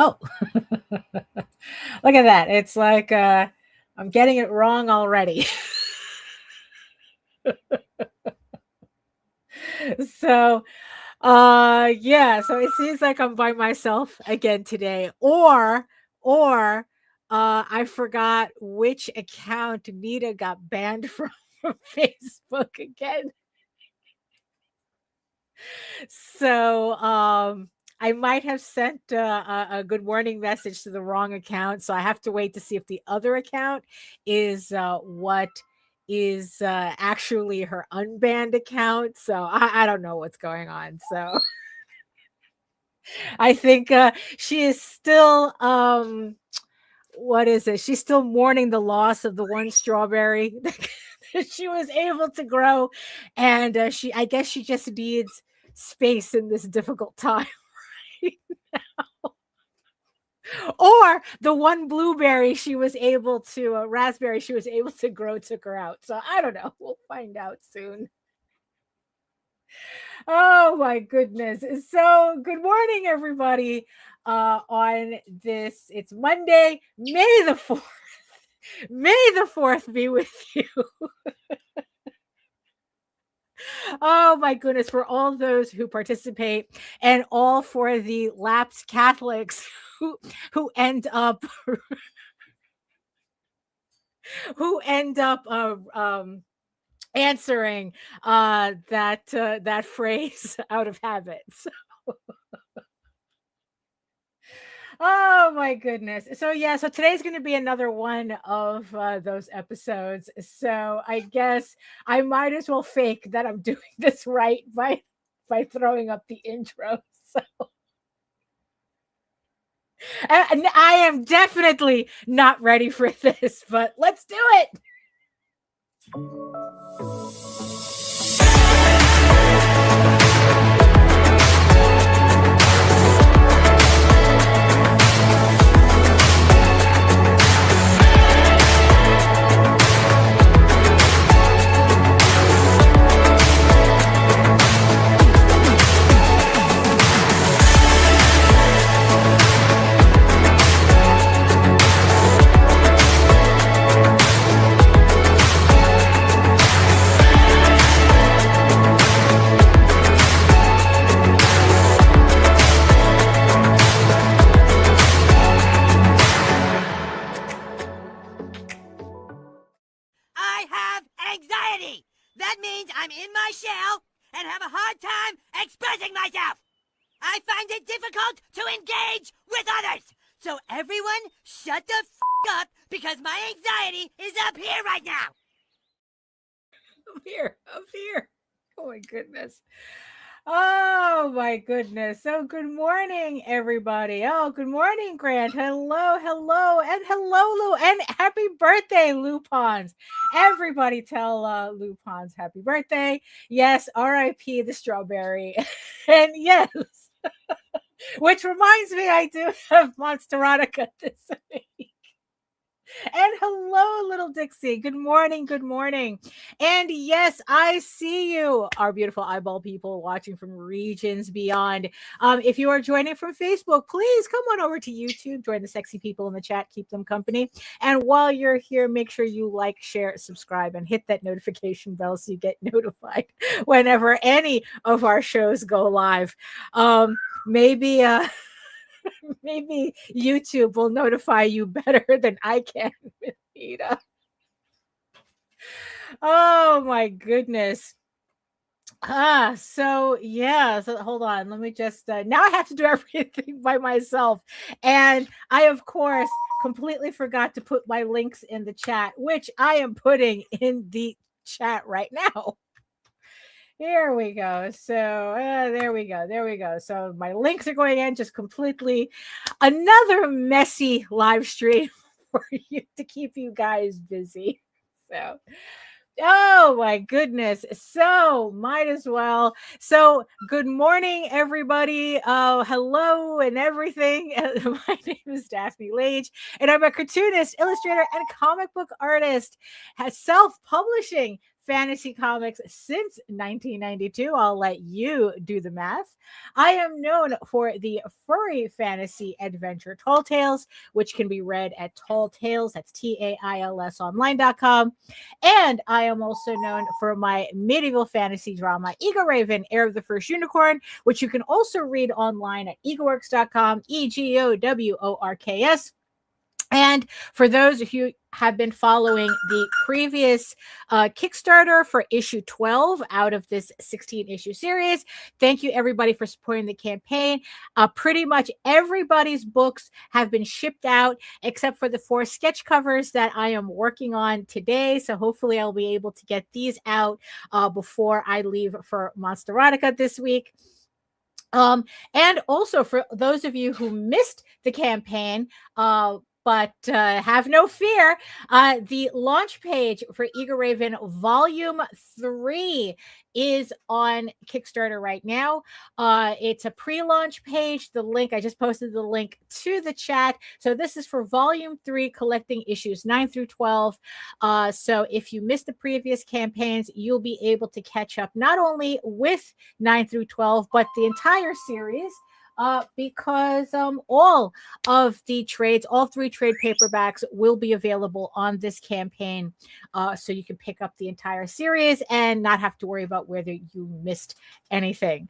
Oh, look at that. It's like I'm getting it wrong already. So, yeah, so it seems like I'm by myself again today, or I forgot which account Nita got banned from Facebook again. So, I might have sent a good morning message to the wrong account. So I have to wait to see if the other account is what is actually her unbanned account. So I don't know what's going on. So I think she is still, what is it? She's still mourning the loss of the one strawberry that she was able to grow. And I guess she just needs space in this difficult time. Or the one blueberry she was able to, raspberry she was able to grow took her out. So I don't know. We'll find out soon. Oh my goodness. So good morning, everybody. On this, it's Monday, May the 4th. May the 4th be with you. Oh my goodness, for all those who participate and all for the lapsed Catholics who end up answering that phrase out of habit. So, oh my goodness. So yeah, so today's going to be another one of those episodes. So I guess I might as well fake that I'm doing this right by throwing up the intro. So and I am definitely not ready for this, but let's do it. That means I'm in my shell and have a hard time expressing myself. I find it difficult to engage with others. So everyone shut the f*** up because my anxiety is up here right now. Up here. Oh my goodness. Oh my goodness. So good morning, everybody. Oh, good morning, Grant. Hello, and hello, Lou, and happy birthday, Lupons. Everybody tell Lupons happy birthday. Yes, R.I.P. the strawberry. And yes, which reminds me, I do have Monsterotica this week. And hello, little Dixie. Good morning. Good morning. And yes, I see you, our beautiful eyeball people watching from regions beyond. If you are joining from Facebook, please come on over to YouTube. Join the sexy people in the chat. Keep them company. And while you're here, make sure you like, share, subscribe, and hit that notification bell so you get notified whenever any of our shows go live. Maybe maybe YouTube will notify you better than I can with Nita. Oh my goodness. So yeah, so hold on. Let me just now I have to do everything by myself. And I of course completely forgot to put my links in the chat, which I am putting in the chat right now. Here we go. So there we go. So my links are going in just completely. Another messy live stream for you to keep you guys busy. So, oh my goodness. So might as well. So good morning, everybody. Hello and everything. My name is Daphne Lage, and I'm a cartoonist, illustrator, and comic book artist. Has self-publishing, fantasy comics since 1992. I'll let you do the math. I am known for the furry fantasy adventure Tall Tales, which can be read at Tall Tales, that's TAILS online.com. And I am also known for my medieval fantasy drama, Ego Raven, Heir of the First Unicorn, which you can also read online at egoworks.com, EGOWORKS. And for those who have been following the previous Kickstarter for issue 12 out of this 16-issue series, thank you everybody for supporting the campaign. Pretty much everybody's books have been shipped out except for the 4 sketch covers that I am working on today. So hopefully I'll be able to get these out before I leave for Monsterotica this week. And also for those of you who missed the campaign, but have no fear, the launch page for Ego Raven Volume 3 is on Kickstarter right now. It's a pre-launch page. The link, I just posted the link to the chat. So this is for Volume 3, collecting issues 9 through 12. So if you missed the previous campaigns, you'll be able to catch up not only with 9 through 12, but the entire series. Because all of the trades, all 3 trade paperbacks will be available on this campaign. So you can pick up the entire series and not have to worry about whether you missed anything.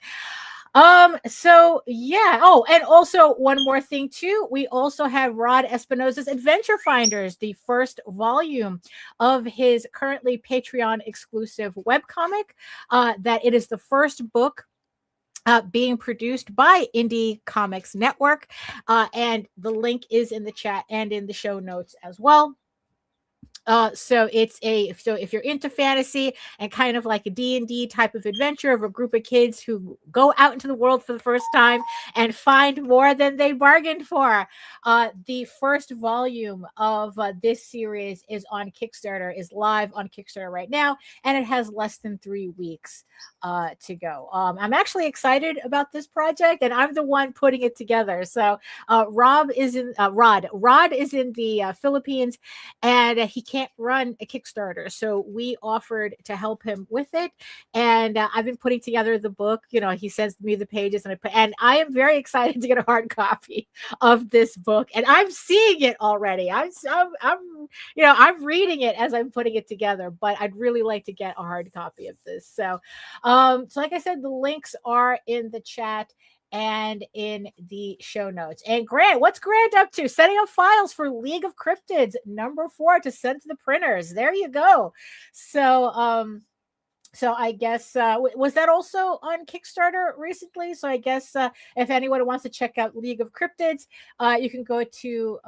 So yeah. Oh, and also one more thing too. We also have Rod Espinosa's Adventure Finders, the first volume of his currently Patreon exclusive webcomic. That it is the first book being produced by Indie Comics Network, and the link is in the chat and in the show notes as well. So if you're into fantasy and kind of like a D&D type of adventure of a group of kids who go out into the world for the first time and find more than they bargained for, the first volume of this series is on Kickstarter, is live on Kickstarter right now, and it has less than 3 weeks to go. I'm actually excited about this project, and I'm the one putting it together. So Rod is in the Philippines, and he can't run a Kickstarter, so we offered to help him with it. And I've been putting together the book. You know, he sends me the pages, and I am very excited to get a hard copy of this book. And I'm seeing it already. I'm reading it as I'm putting it together. But I'd really like to get a hard copy of this. So like I said, the links are in the chat and in the show notes. And Grant, what's Grant up to? Setting up files for League of Cryptids #4 to send to the printers. There you go. So so I guess was that also on Kickstarter recently? So I guess if anyone wants to check out League of Cryptids, you can go to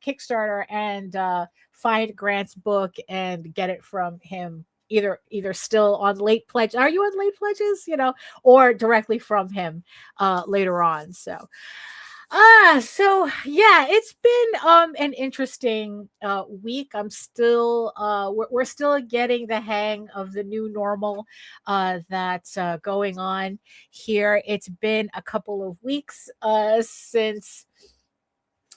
Kickstarter and find Grant's book and get it from him. Either still on late pledge. Are you on late pledges? Or directly from him later on. So yeah, it's been an interesting week. I'm still we're still getting the hang of the new normal that's going on here. It's been a couple of weeks since.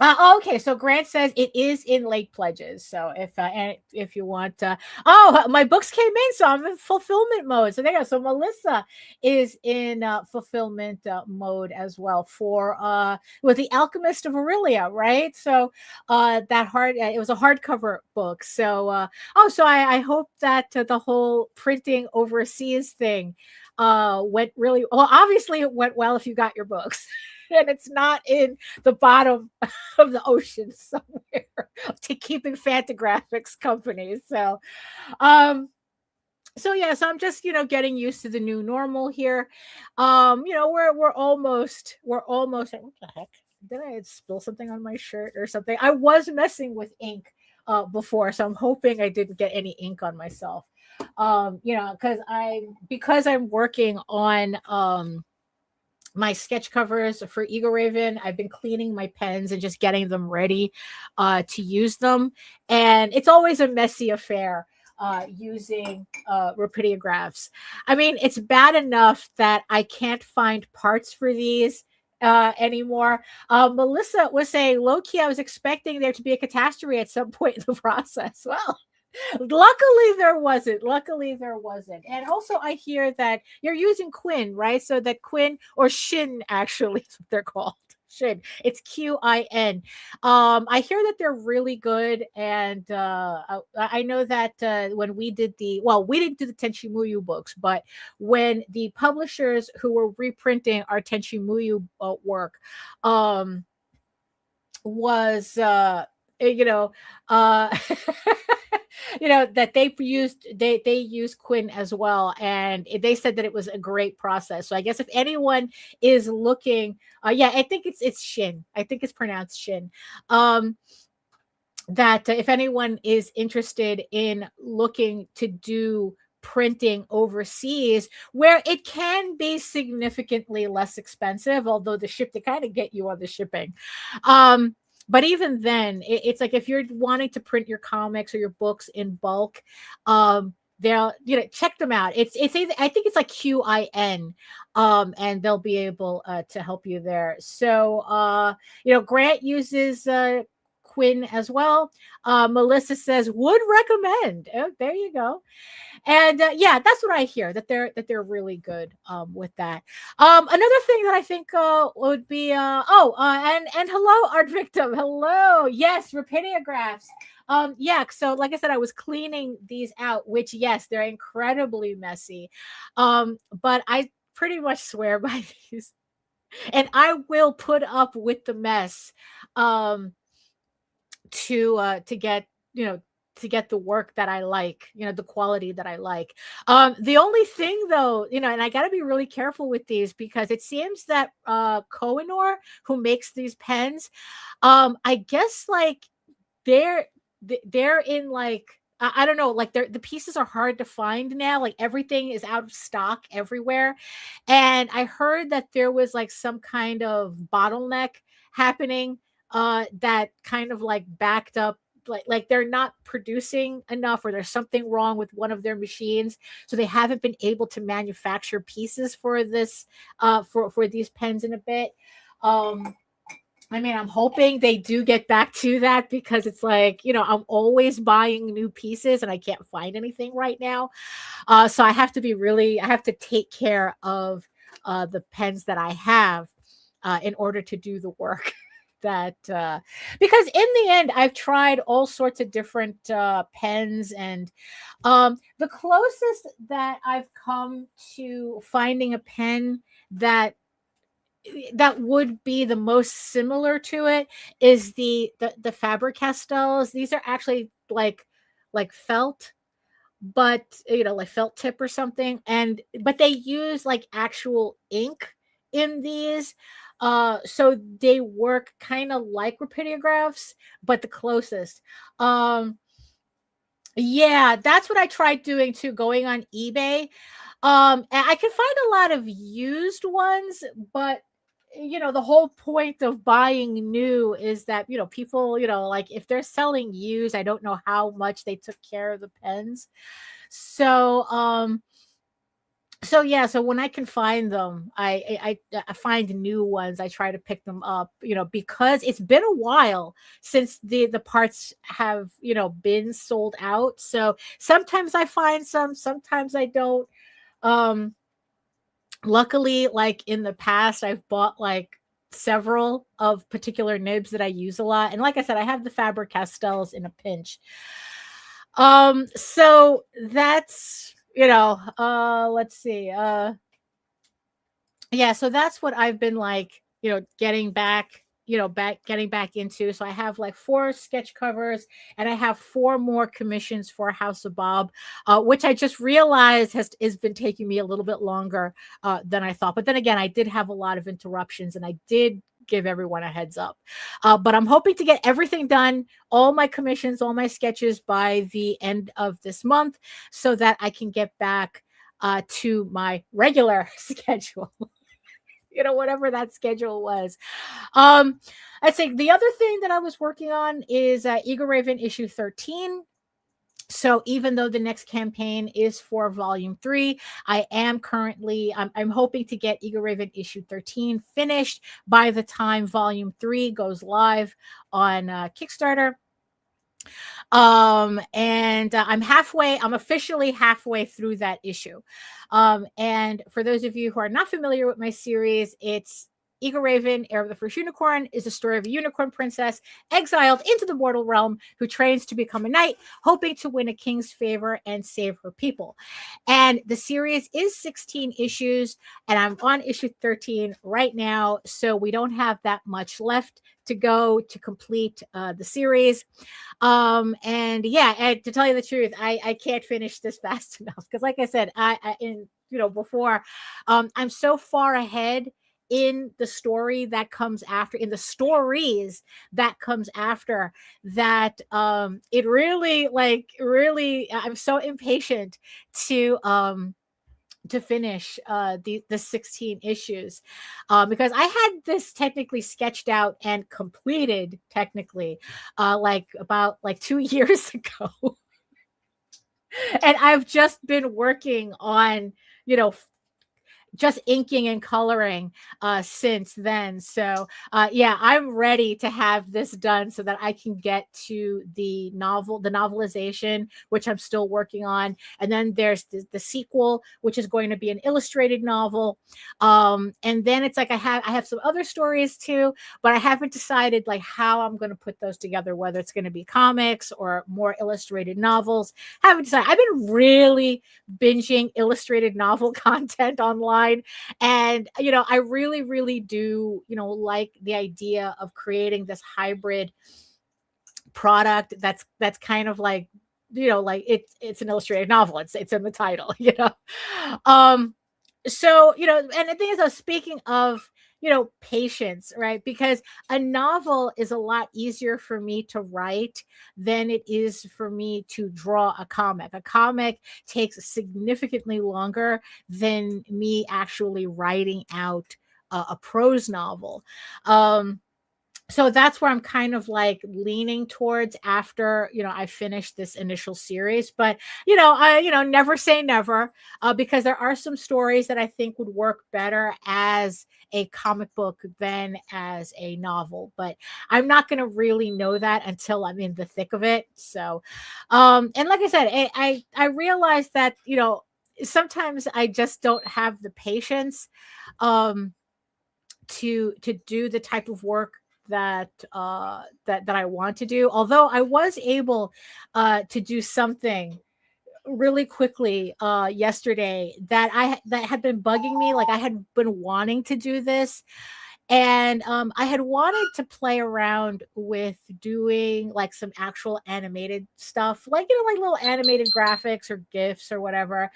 Okay, so Grant says it is in late pledges. So if you want, my books came in, so I'm in fulfillment mode. So there you go. So Melissa is in fulfillment mode as well for with The Alchemist of Aurelia, right? So it was a hardcover book. So so I hope that the whole printing overseas thing went really well. Obviously, it went well if you got your books. And it's not in the bottom of the ocean somewhere to keeping Fantagraphics companies. So, so I'm just getting used to the new normal here. We're almost. What the heck? Did I spell something on my shirt or something? I was messing with ink before, so I'm hoping I didn't get any ink on myself. Because I'm working on my sketch covers for Ego Raven. I've been cleaning my pens and just getting them ready to use them. And it's always a messy affair using rapidographs. I mean, it's bad enough that I can't find parts for these anymore. Melissa was saying, low-key, I was expecting there to be a catastrophe at some point in the process. Well, Luckily there wasn't. Luckily there wasn't. And also I hear that you're using Quinn, right? So that Quinn or Shin actually is what they're called. Shin. It's Quin. I hear that they're really good, and I know that when we did we didn't do the Tenchi Muyo books, but when the publishers who were reprinting our Tenchi Muyo work, um, was you know uh that they used Quinn as well, and they said that it was a great process. So I guess if anyone is looking, yeah, I think it's Shin, I think it's pronounced Shin, um that if anyone is interested in looking to do printing overseas, where it can be significantly less expensive, although the ship, they kind of get you on the shipping, but even then, it's like if you're wanting to print your comics or your books in bulk, they'll, check them out. It's I think it's like Quin, and they'll be able to help you there. So Grant uses Quinn as well. Melissa says would recommend. Oh, there you go. And yeah, that's what I hear, that they're really good with that. Another thing that I think would be and hello, art victim. Hello, yes, rapidiographs. Yeah, so like I said, I was cleaning these out, which yes, they're incredibly messy. But I pretty much swear by these, and I will put up with the mess to get, to get the work that I like, the quality that I like. The only thing though, and I got to be really careful with these, because it seems that Kohinoor, who makes these pens, I guess like they're they're in like, I don't know, like the pieces are hard to find now. Like everything is out of stock everywhere. And I heard that there was like some kind of bottleneck happening, that kind of like backed up, like they're not producing enough, or there's something wrong with one of their machines, so they haven't been able to manufacture pieces for this, for these pens in a bit. I mean, I'm hoping they do get back to that, because it's like, I'm always buying new pieces and I can't find anything right now. So I have to take care of the pens that I have, in order to do the work that, because in the end, I've tried all sorts of different pens, and the closest that I've come to finding a pen that would be the most similar to it is the Faber-Castells. These are actually like felt, but like felt tip or something, but they use like actual ink in these, so they work kind of like rapidographs, but the closest. Yeah, that's what I tried doing too, going on eBay. And I can find a lot of used ones, but the whole point of buying new is that, people, like if they're selling used, I don't know how much they took care of the pens. So, yeah, so when I can find them, I find new ones. I try to pick them up, because it's been a while since the parts have, been sold out. So sometimes I find some, sometimes I don't. Um, Luckily, like in the past, I've bought like several of particular nibs that I use a lot. And like I said, I have the Faber-Castells in a pinch. So that's, let's see. Yeah, so that's what I've been like, getting back into. So I have like 4 sketch covers, and I have 4 more commissions for House of Bob, which I just realized has been taking me a little bit longer than I thought. But then again, I did have a lot of interruptions, and I did give everyone a heads up. But I'm hoping to get everything done, all my commissions, all my sketches by the end of this month, so that I can get back to my regular schedule. Whatever that schedule was. I'd say the other thing that I was working on is Eagle Raven issue 13. So even though the next campaign is for volume 3, I am currently, I'm hoping to get Eagle Raven issue 13 finished by the time volume 3 goes live on Kickstarter. And I'm officially halfway through that issue. And for those of you who are not familiar with my series, it's Eagle Raven, Heir of the First Unicorn, is a story of a unicorn princess exiled into the mortal realm who trains to become a knight, hoping to win a king's favor and save her people. And the series is 16 issues, and I'm on issue 13 right now, so we don't have that much left to go to complete the series. And yeah, and to tell you the truth, I can't finish this fast enough because, like I said, before, I'm so far ahead in the story that comes after, in the stories that comes after, that it really, I'm so impatient to finish the 16 issues, because I had this technically sketched out and completed technically about 2 years ago. And I've just been working on, just inking and coloring since then. So yeah, I'm ready to have this done so that I can get to the novelization, which I'm still working on. And then there's the sequel, which is going to be an illustrated novel. And then it's like I have some other stories too, but I haven't decided like how I'm going to put those together, whether it's going to be comics or more illustrated novels. I haven't decided. I've been really binging illustrated novel content online. And, I really, really do, like the idea of creating this hybrid product that's kind of like, like it's an illustrated novel. It's in the title, So, and the thing is, speaking of, patience, right? Because a novel is a lot easier for me to write than it is for me to draw a comic. A comic takes significantly longer than me actually writing out a prose novel. So that's where I'm kind of like leaning towards after, I finished this initial series. But, never say never, because there are some stories that I think would work better as a comic book than as a novel. But I'm not going to really know that until I'm in the thick of it. So, and like I said, I realized that, sometimes I just don't have the patience to do the type of work that I want to do. Although I was able to do something really quickly yesterday that had been bugging me. Like I had been wanting to do this, and I had wanted to play around with doing like some actual animated stuff, like like little animated graphics or gifs or whatever.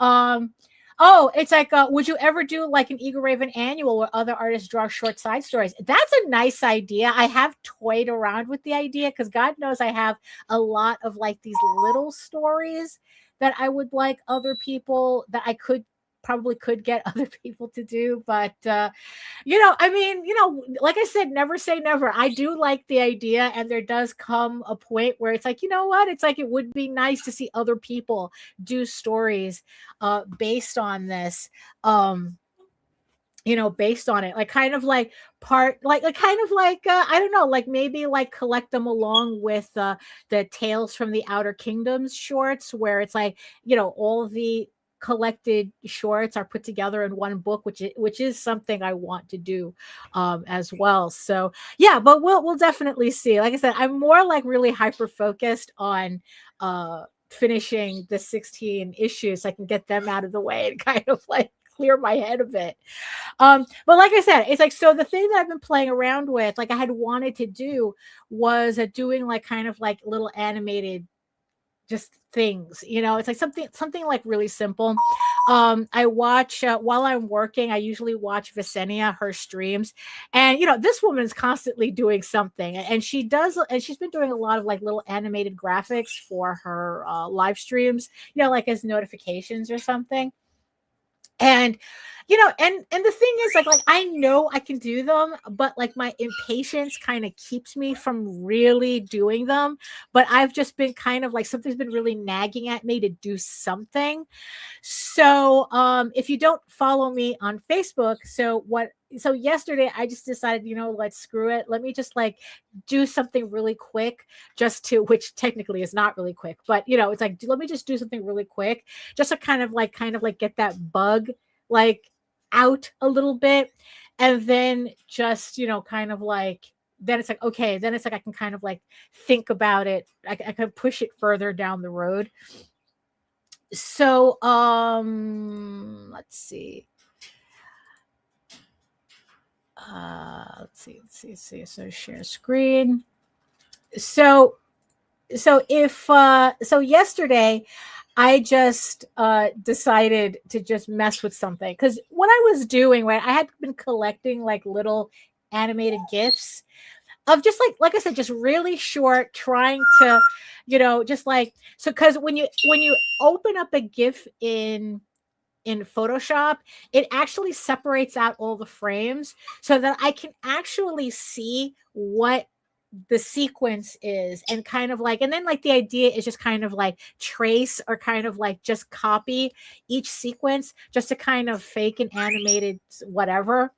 um Oh, it's like, would you ever do like an Eagle Raven annual where other artists draw short side stories? That's a nice idea. I have toyed around with the idea because God knows I have a lot of like these little stories that I would like other people that I probably could get other people to do. But I mean, like I said, never say never. I do like the idea, and there does come a point where it's like, you know what? It's like it would be nice to see other people do stories based on this. Based on it, like kind of like kind of like I don't know, like maybe like collect them along with the Tales from the Outer Kingdoms shorts, where it's like, all the collected shorts are put together in one book, which is something I want to do as well. So yeah, but we'll definitely see. Like I said, I'm more like really hyper focused on finishing the 16 issues so I can get them out of the way and kind of like clear my head a bit. But like I said, it's like, so the thing that I've been playing around with, like I had wanted to do, was doing like kind of like little animated just things, it's like something like really simple. I watch while I'm working, I usually watch Visenia, her streams, and this woman is constantly doing something, and she's been doing a lot of like little animated graphics for her live streams, like as notifications or something. And and the thing is, like I know I can do them, but like my impatience kind of keeps me from really doing them. But I've just been kind of like, something's been really nagging at me to do something. So if you don't follow me on Facebook, so what so yesterday I just decided, let's screw it. Let me just like do something really quick, just to, which technically is not really quick, but it's like, let me just do something really quick, just to kind of like get that bug like out a little bit. And then just, kind of like, then it's like, okay, then it's like, I can kind of like think about it. I can push it further down the road. So, let's see. Let's see. So share screen. So so yesterday I just decided to just mess with something, because what I was doing, right, I had been collecting like little animated gifs of just like I said, just really short, trying to, just like, so because when you open up a gif in Photoshop, it actually separates out all the frames so that I can actually see what the sequence is, and kind of like, and then like the idea is just kind of like trace, or kind of like just copy each sequence just to kind of fake an animated whatever.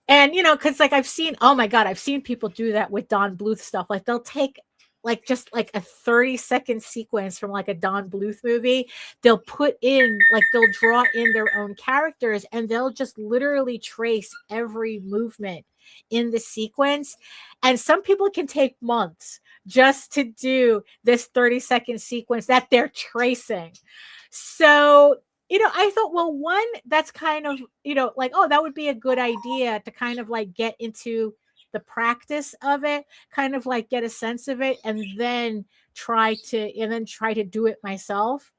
And because like I've seen, oh my god, I've seen people do that with Don Bluth stuff. Like they'll take like just like a 30-second sequence from like a Don Bluth movie. They'll put in, like, they'll draw in their own characters, and they'll just literally trace every movement in the sequence. And some people can take months just to do this 30-second sequence that they're tracing. So I thought, well, one, that's kind of, like, oh, that would be a good idea to kind of like get into the practice of it, kind of like get a sense of it, and then try to do it myself.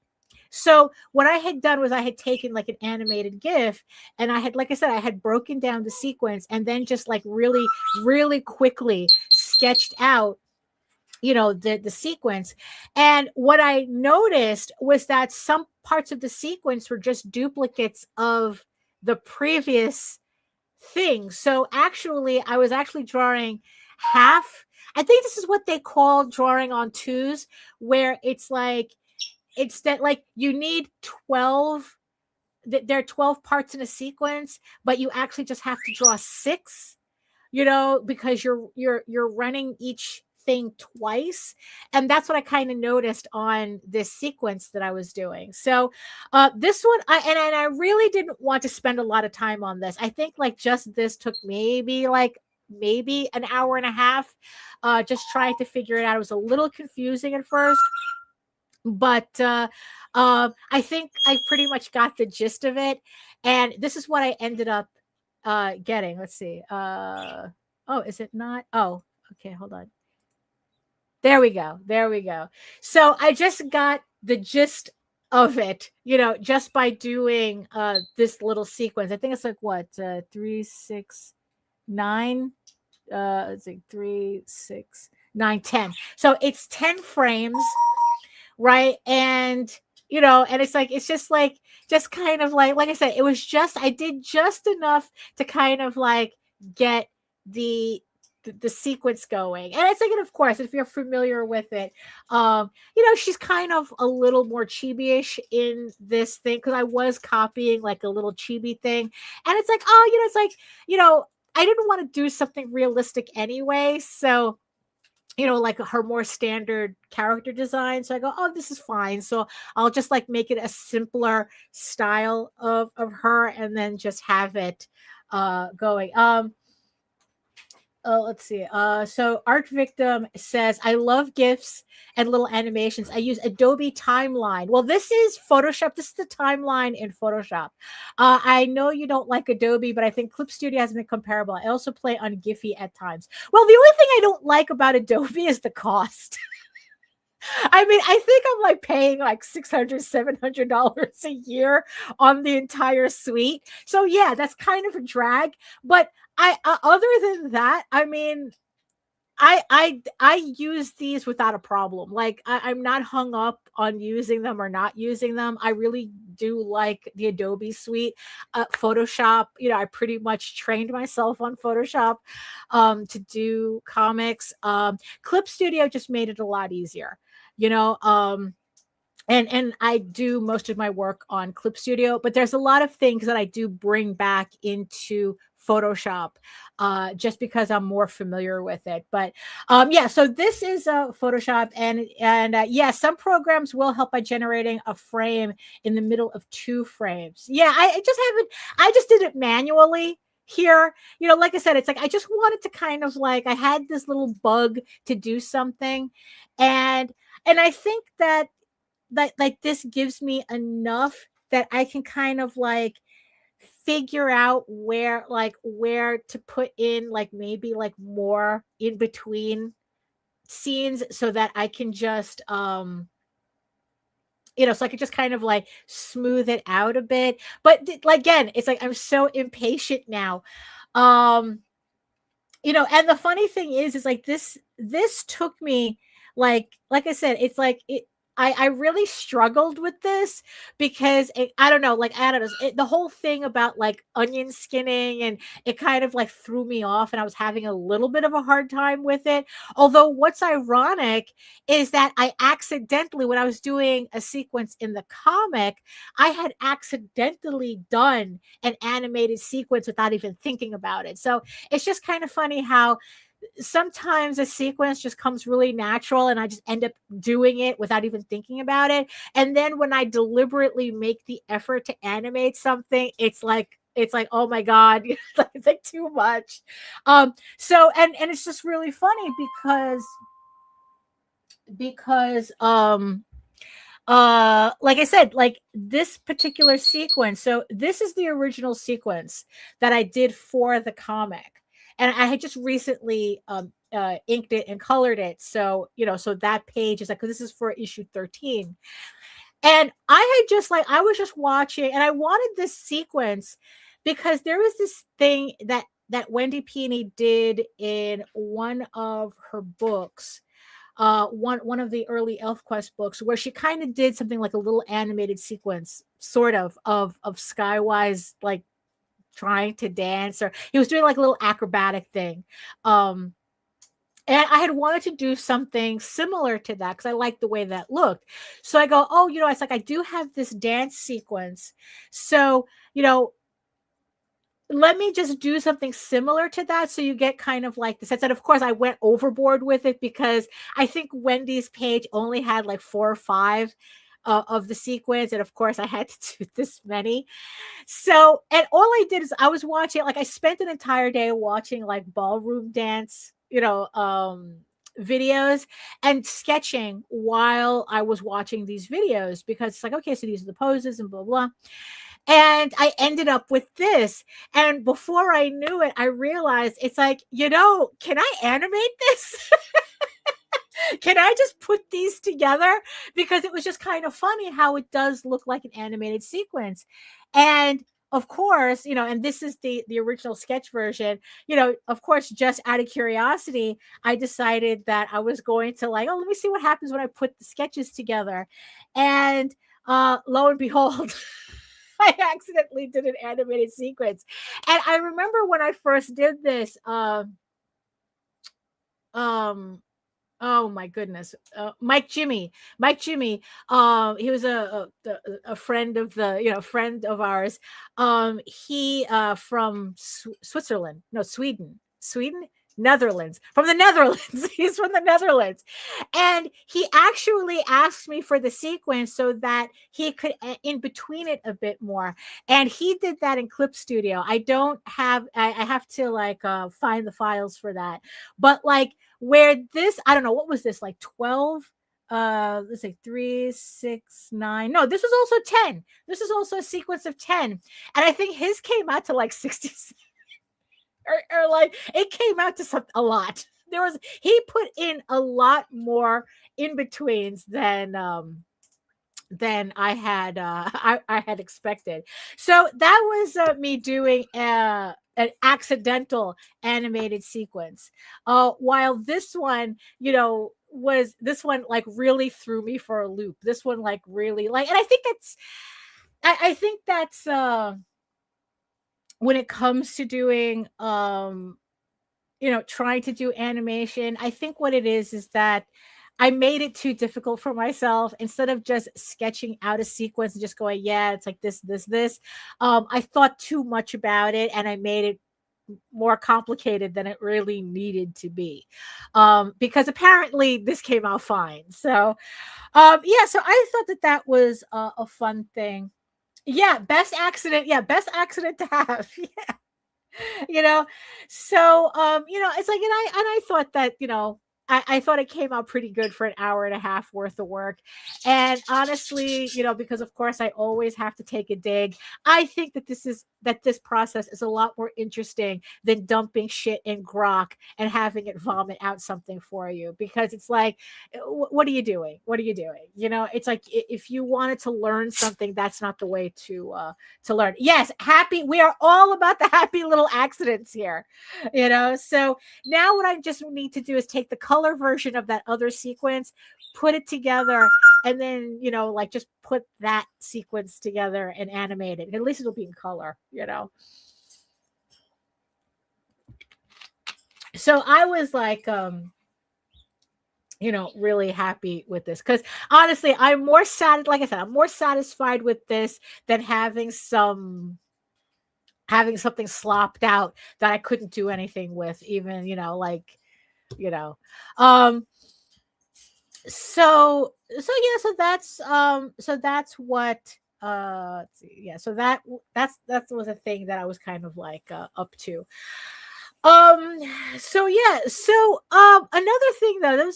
So what I had done was I had taken like an animated GIF, and I had, like I said, I had broken down the sequence, and then just like really, really quickly sketched out the sequence. And what I noticed was that some parts of the sequence were just duplicates of the previous thing. So actually I was actually drawing half. I think this is what they call drawing on twos, where it's that like you need 12, there are 12 parts in a sequence, but you actually just have to draw 6, because you're running each thing twice. And that's what I kind of noticed on this sequence that I was doing. So this one, I really didn't want to spend a lot of time on this. I think like just this took maybe an hour and a half, just trying to figure it out. It was a little confusing at first, but I think I pretty much got the gist of it. And this is what I ended up getting. Let's see. Oh, is it not? Oh, okay, hold on. There we go. So I just got the gist of it, just by doing this little sequence. I think it's like what, 3, 6, 9. It's like 3, 6, 9, 10. So it's 10 frames, right? And and it's just kind of like I said, it was just, I did just enough to kind of like get the sequence going. And it's like, and of course, if you're familiar with it, she's kind of a little more chibi-ish in this thing, because I was copying like a little chibi thing. And it's like, oh, it's like, I didn't want to do something realistic anyway. So like her more standard character design. So I go, oh, this is fine. So I'll just like make it a simpler style of her, and then just have it going. Let's see. So Art Victim says, I love GIFs and little animations. I use Adobe Timeline. Well, this is Photoshop. This is the timeline in Photoshop. I know you don't like Adobe, but I think Clip Studio has been comparable. I also play on Giphy at times. Well, the only thing I don't like about Adobe is the cost. I mean, I think I'm like paying like $600, $700 a year on the entire suite. So yeah, that's kind of a drag. But I, other than that, I mean, I use these without a problem. Like I'm not hung up on using them or not using them. I really do like the Adobe suite. Photoshop, I pretty much trained myself on Photoshop to do comics. Clip Studio just made it a lot easier. and I do most of my work on Clip Studio, but there's a lot of things that I do bring back into Photoshop, just because I'm more familiar with it. But yeah, so this is Photoshop, and yeah, some programs will help by generating a frame in the middle of two frames. Yeah, I just haven't. I just did it manually here. Like I said, it's like I just wanted to kind of like I had this little bug to do something, and I think that like this gives me enough that I can kind of like figure out where to put in like maybe like more in between scenes so that I can just so I could just kind of like smooth it out a bit. But like again, it's like I'm so impatient now. Um and the funny thing is like this took me like I said, it's like I really struggled with this because I don't know, like I don't know, the whole thing about like onion skinning, and it kind of like threw me off, and I was having a little bit of a hard time with it. Although what's ironic is that I accidentally, when I was doing a sequence in the comic, I had accidentally done an animated sequence without even thinking about it. So it's just kind of funny how sometimes a sequence just comes really natural and I just end up doing it without even thinking about it. And then when I deliberately make the effort to animate something, it's like oh my god, it's like too much. So and it's just really funny because like I said, like this particular sequence, so this is the original sequence that I did for the comic, and I had just recently inked it and colored it, so so that page is like, because this is for issue 13, and I was just watching, and I wanted this sequence because there was this thing that Wendy Pini did in one of her books, one of the early ElfQuest books, where she kind of did something like a little animated sequence, sort of Skywise like trying to dance, or he was doing like a little acrobatic thing. Um, and I had wanted to do something similar to that because I liked the way that looked. So I go, oh, it's like I do have this dance sequence. So, let me just do something similar to that, so you get kind of like the sense. And of course I went overboard with it because I think Wendy's page only had like 4 or 5 of the sequence, and of course I had to do this many. So, and all I did is I was watching, like I spent an entire day watching like ballroom dance videos and sketching while I was watching these videos, because it's like, okay, so these are the poses and blah blah. And I ended up with this. And before I knew it, I realized it's like, can I animate this? Can I just put these together? Because it was just kind of funny how it does look like an animated sequence. And of course, and this is the original sketch version, of course, just out of curiosity, I decided that I was going to like, oh, let me see what happens when I put the sketches together. And lo and behold, I accidentally did an animated sequence. And I remember when I first did this, um, oh my goodness, Mike Jimmy, he was a friend of friend of ours. He from Switzerland, no, Sweden, Netherlands, from the Netherlands. He's from the Netherlands, and he actually asked me for the sequence so that he could in between it a bit more, and he did that in Clip Studio. I don't have, I have to like find the files for that, but like where this, I don't know, what was this, like 12, let's say 3, 6, 9, no, this was also 10, this is also a sequence of 10, and I think his came out to like 66, or like it came out to a lot. He put in a lot more in betweens than I had I had expected. So that was me doing an accidental animated sequence. While this one, was this one like really threw me for a loop. This one like really like, and I think that's when it comes to doing trying to do animation, I think what it is that I made it too difficult for myself. Instead of just sketching out a sequence and just going, yeah, it's like this. I thought too much about it and I made it more complicated than it really needed to be. Because apparently this came out fine. So, yeah, so I thought that that was a fun thing. Yeah, best accident. Yeah, best accident to have. you know so it's like, and I thought that, I thought it came out pretty good for an hour and a half worth of work. And honestly, because of course I always have to take a dig, I think that this process is a lot more interesting than dumping shit in grok and having it vomit out something for you. Because it's like, what are you doing? It's like, if you wanted to learn something, that's not the way to learn. Yes, happy. We are all about the happy little accidents here, So now what I just need to do is take the color version of that other sequence, put it together, and then, like, just put that sequence together and animate it. At least it'll be in color. So I was like, really happy with this, because honestly, like I said, I'm more satisfied with this than having something slopped out that I couldn't do anything with, even, you know. Um so that's what let's see. Yeah, so that was a thing that I was kind of like up to. Um another thing though,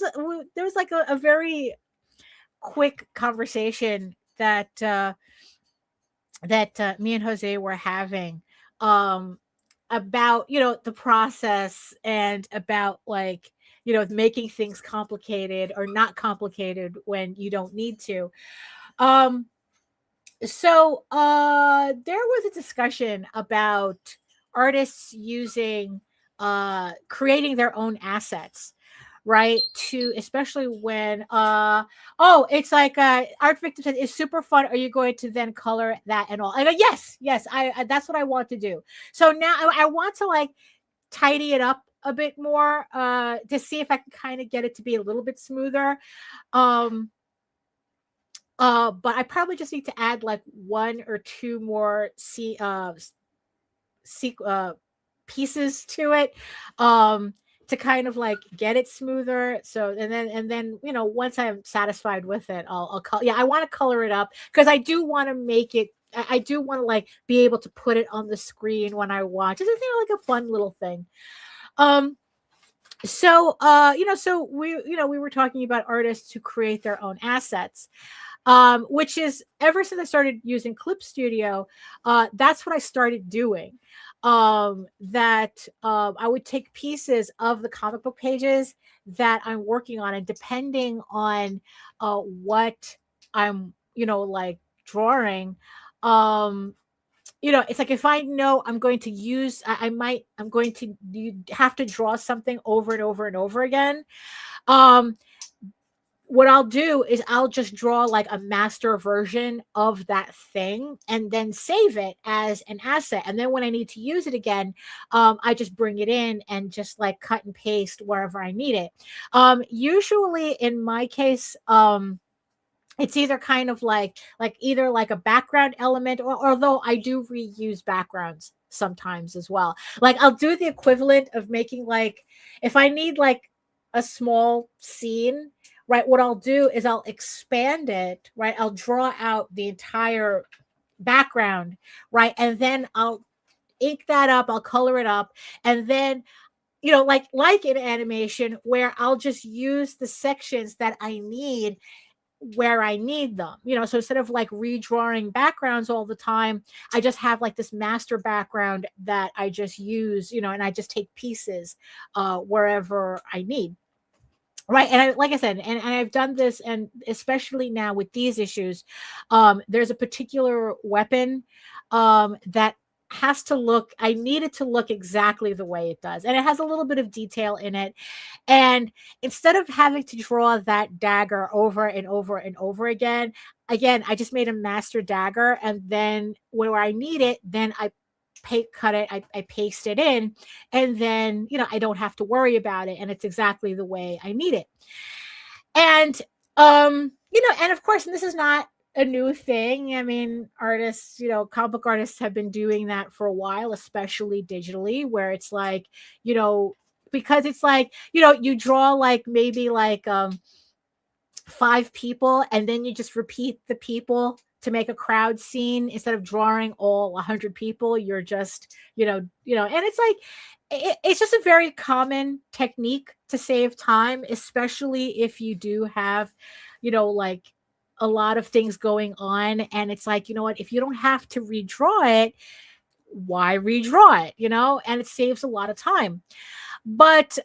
there was like a very quick conversation that me and Jose were having um about, the process, and about, like, making things complicated or not complicated when you don't need to. um there was a discussion about artists using creating their own assets, right? To, especially when oh, it's like Art Victor said, it's super fun. Are you going to then color that and all? I go, yes, I that's what I want to do. So now I want to, like, tidy it up a bit more, to see if I can kind of get it to be a little bit smoother. um but I probably just need to add like one or two more pieces to it, to kind of like get it smoother. So, and then once I'm satisfied with it, yeah, I want to color it up, because I do want to make it. I do want to, like, be able to put it on the screen when I watch. It's a thing, like a fun little thing. Um, so we were talking about artists who create their own assets, which is, ever since I started using Clip Studio, that's what I started doing. I would take pieces of the comic book pages that I'm working on, and depending on what I'm, like, drawing, um, it's like, if I know I'm going to use, I'm going to have to draw something over and over and over again. Um, what I'll do is I'll just draw like a master version of that thing and then save it as an asset. And then when I need to use it again, I just bring it in and just like cut and paste wherever I need it. Usually in my case, it's either kind of like either like a background element, or although I do reuse backgrounds sometimes as well. Like, I'll do the equivalent of making, like, if I need like a small scene, right, what I'll do is I'll expand it, right? I'll draw out the entire background, right? And then I'll ink that up, I'll color it up, and then like in animation, where I'll just use the sections that I need where I need them. So instead of like redrawing backgrounds all the time, I just have like this master background that I just use, and I just take pieces wherever I need. Right. And like I said, and I've done this, and especially now with these issues, there's a particular weapon that I need it to look exactly the way it does. And it has a little bit of detail in it. And instead of having to draw that dagger over and over and over again, I just made a master dagger. And then where I need it, then I cut it, I paste it in, and then I don't have to worry about it, and it's exactly the way I need it. And and of course, and this is not a new thing. I mean, artists, comic book artists have been doing that for a while, especially digitally, where it's like, because it's like, you draw like maybe like 5 people, and then you just repeat the people to make a crowd scene instead of drawing all 100 people. You're just, and it's like, it's just a very common technique to save time, especially if you do have, like a lot of things going on. And it's like, you know what, if you don't have to redraw it, why redraw it, and it saves a lot of time. But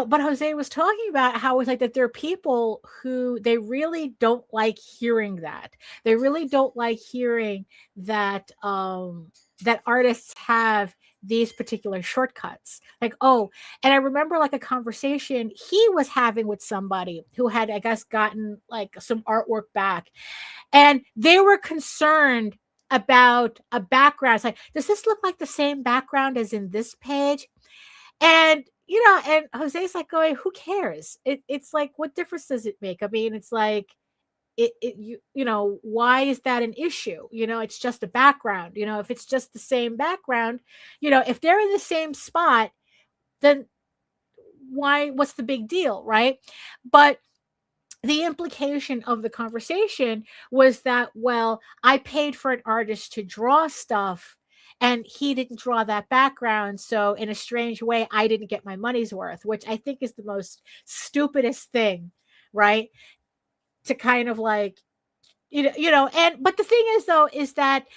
but Jose was talking about how it's like that there are people who they really don't like hearing that. They really don't like hearing that that artists have these particular shortcuts. Like, oh, and I remember like a conversation he was having with somebody who had, I guess, gotten like some artwork back, and they were concerned about a background. It's like, does this look like the same background as in this page? And and Jose's like going, who cares? It's like, what difference does it make? I mean, it's like, why is that an issue? It's just a background. If it's just the same background, if they're in the same spot, then what's the big deal, right? But the implication of the conversation was that, well, I paid for an artist to draw stuff, and he didn't draw that background. So in a strange way, I didn't get my money's worth, which I think is the most stupidest thing, right? To kind of like, but the thing is though, is that,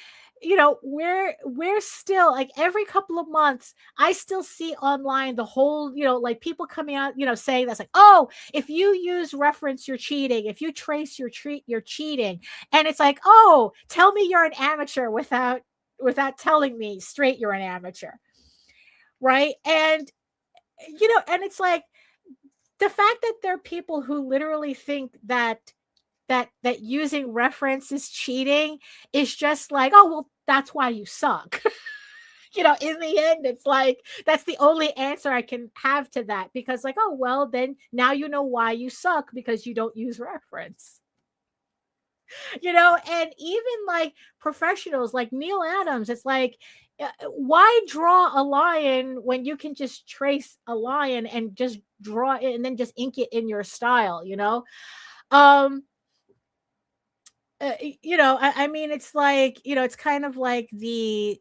we're still like, every couple of months, I still see online the whole, like people coming out, saying that's like, oh, if you use reference, you're cheating. If you trace, you're cheating. And it's like, oh, tell me you're an amateur without telling me straight you're an amateur, right? And and it's like, the fact that there are people who literally think that using reference is cheating is just like, oh, well, that's why you suck. In the end, it's like, that's the only answer I can have to that, because like, oh, well, then now you know why you suck, because you don't use reference. And even like professionals like Neil Adams, it's like, why draw a lion when you can just trace a lion and just draw it and then just ink it in your style, um I mean, it's like, it's kind of like the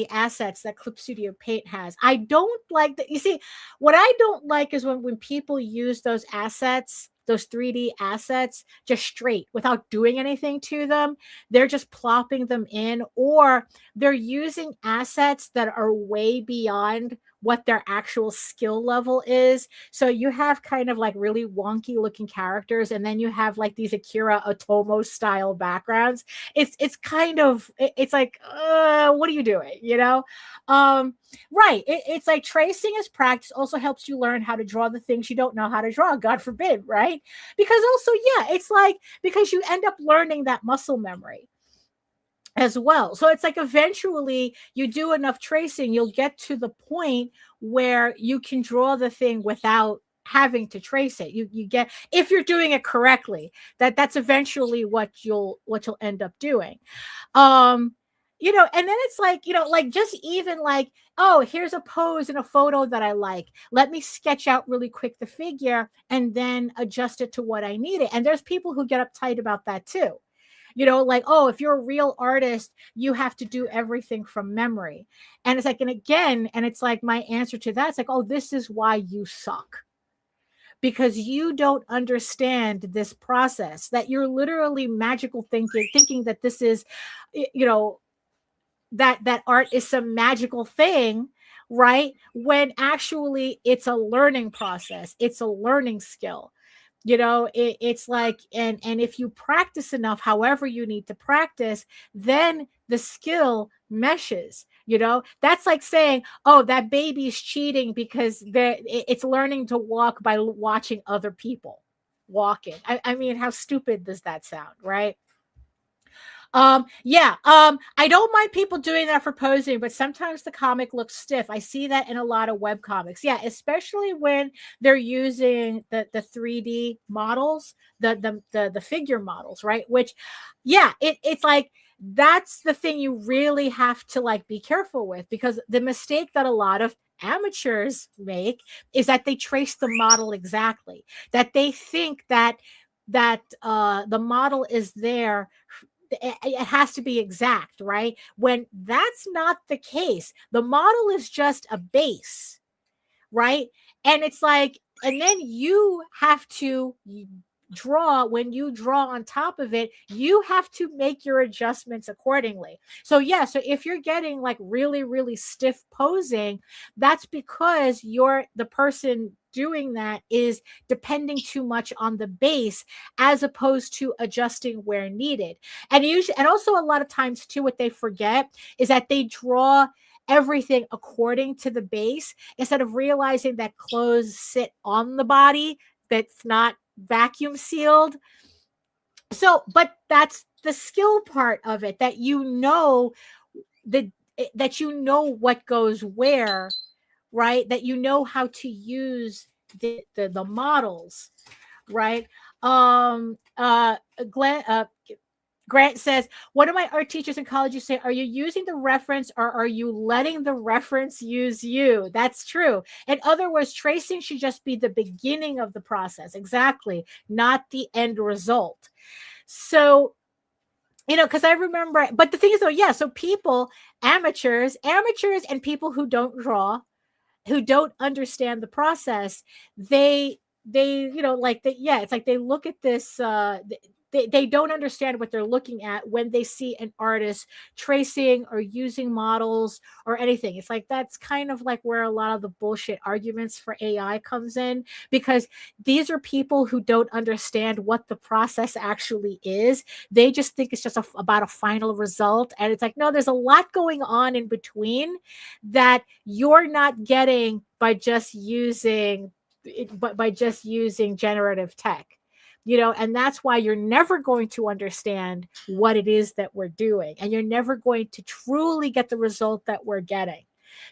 assets that Clip Studio Paint has. I don't like that. You see, what I don't like is when people use those assets, those 3D assets, just straight without doing anything to them. They're just plopping them in, or they're using assets that are way beyond what their actual skill level is. So you have kind of like really wonky looking characters, and then you have like these Akira Otomo style backgrounds. It's kind of, it's like, what are you doing? Right. It's like, tracing as practice also helps you learn how to draw the things you don't know how to draw, God forbid, right? Because also, yeah, it's like, because you end up learning that muscle memory as well. So it's like, eventually you do enough tracing, you'll get to the point where you can draw the thing without having to trace it. You get, if you're doing it correctly, that's eventually what you'll end up doing. And then it's like, like, just even like, oh, here's a pose in a photo that I like. Let me sketch out really quick the figure and then adjust it to what I need it. And there's people who get uptight about that too. Like, oh, if you're a real artist, you have to do everything from memory. And it's like, and again, and it's like, my answer to that, it's like, oh, this is why you suck. Because you don't understand this process, that you're literally magical thinking that this is, that art is some magical thing, right? When actually it's a learning process. It's a learning skill. It's like, and if you practice enough, however you need to practice, then the skill meshes. That's like saying, oh, that baby's cheating because it's learning to walk by watching other people walking. I mean, how stupid does that sound, right? Yeah. I don't mind people doing that for posing, but sometimes the comic looks stiff. I see that in a lot of web comics. Yeah, especially when they're using the 3D models, the figure models, right? Which, yeah, it's like that's the thing you really have to like be careful with, because the mistake that a lot of amateurs make is that they trace the model exactly, that they think that the model is there, it has to be exact, right? When that's not the case. The model is just a base, right? And it's like, and then you have to draw. When you draw on top of it, you have to make your adjustments accordingly. So yeah, so if you're getting like really stiff posing, that's because you're the person doing that is depending too much on the base as opposed to adjusting where needed. And usually, and also a lot of times too, what they forget is that they draw everything according to the base instead of realizing that clothes sit on the body that's not vacuum sealed. So, but that's the skill part of it, that that you know what goes where, right? That you know how to use the models, right? Glenn, Grant says, one of my art teachers in college used to say, are you using the reference or are you letting the reference use you? That's true. In other words, tracing should just be the beginning of the process. Exactly. Not the end result. So, because I remember, but the thing is though, yeah, so people, amateurs and people who don't draw, who don't understand the process, they like yeah, it's like they look at this, they don't understand what they're looking at when they see an artist tracing or using models or anything. It's like that's kind of like where a lot of the bullshit arguments for AI comes in, because these are people who don't understand what the process actually is. They just think it's just about a final result, and it's like, no, there's a lot going on in between that you're not getting by just using generative tech. And that's why you're never going to understand what it is that we're doing, and you're never going to truly get the result that we're getting,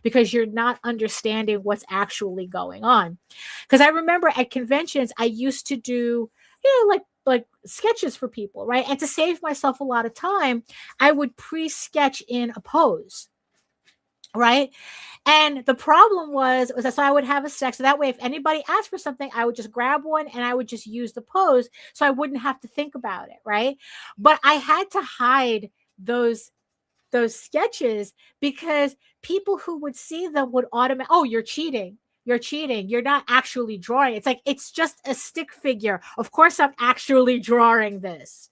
because you're not understanding what's actually going on. Because I remember at conventions I used to do like sketches for people, right? And to save myself a lot of time, I would pre-sketch in a pose, right? And the problem was that, so I would have a stack, so that way if anybody asked for something, I would just grab one and I would just use the pose, so I wouldn't have to think about it, right? But I had to hide those sketches because people who would see them would automatically, oh, you're cheating, you're not actually drawing. It's like, it's just a stick figure, of course I'm actually drawing this.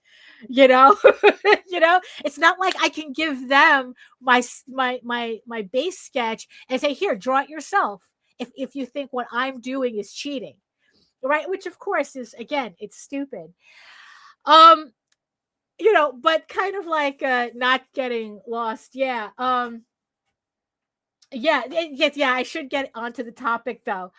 you know it's not like I can give them my base sketch and say, here, draw it yourself, if you think what I'm doing is cheating, right? Which of course is, again, it's stupid. But kind of like not getting lost. Yeah. Yeah, I should get onto the topic though.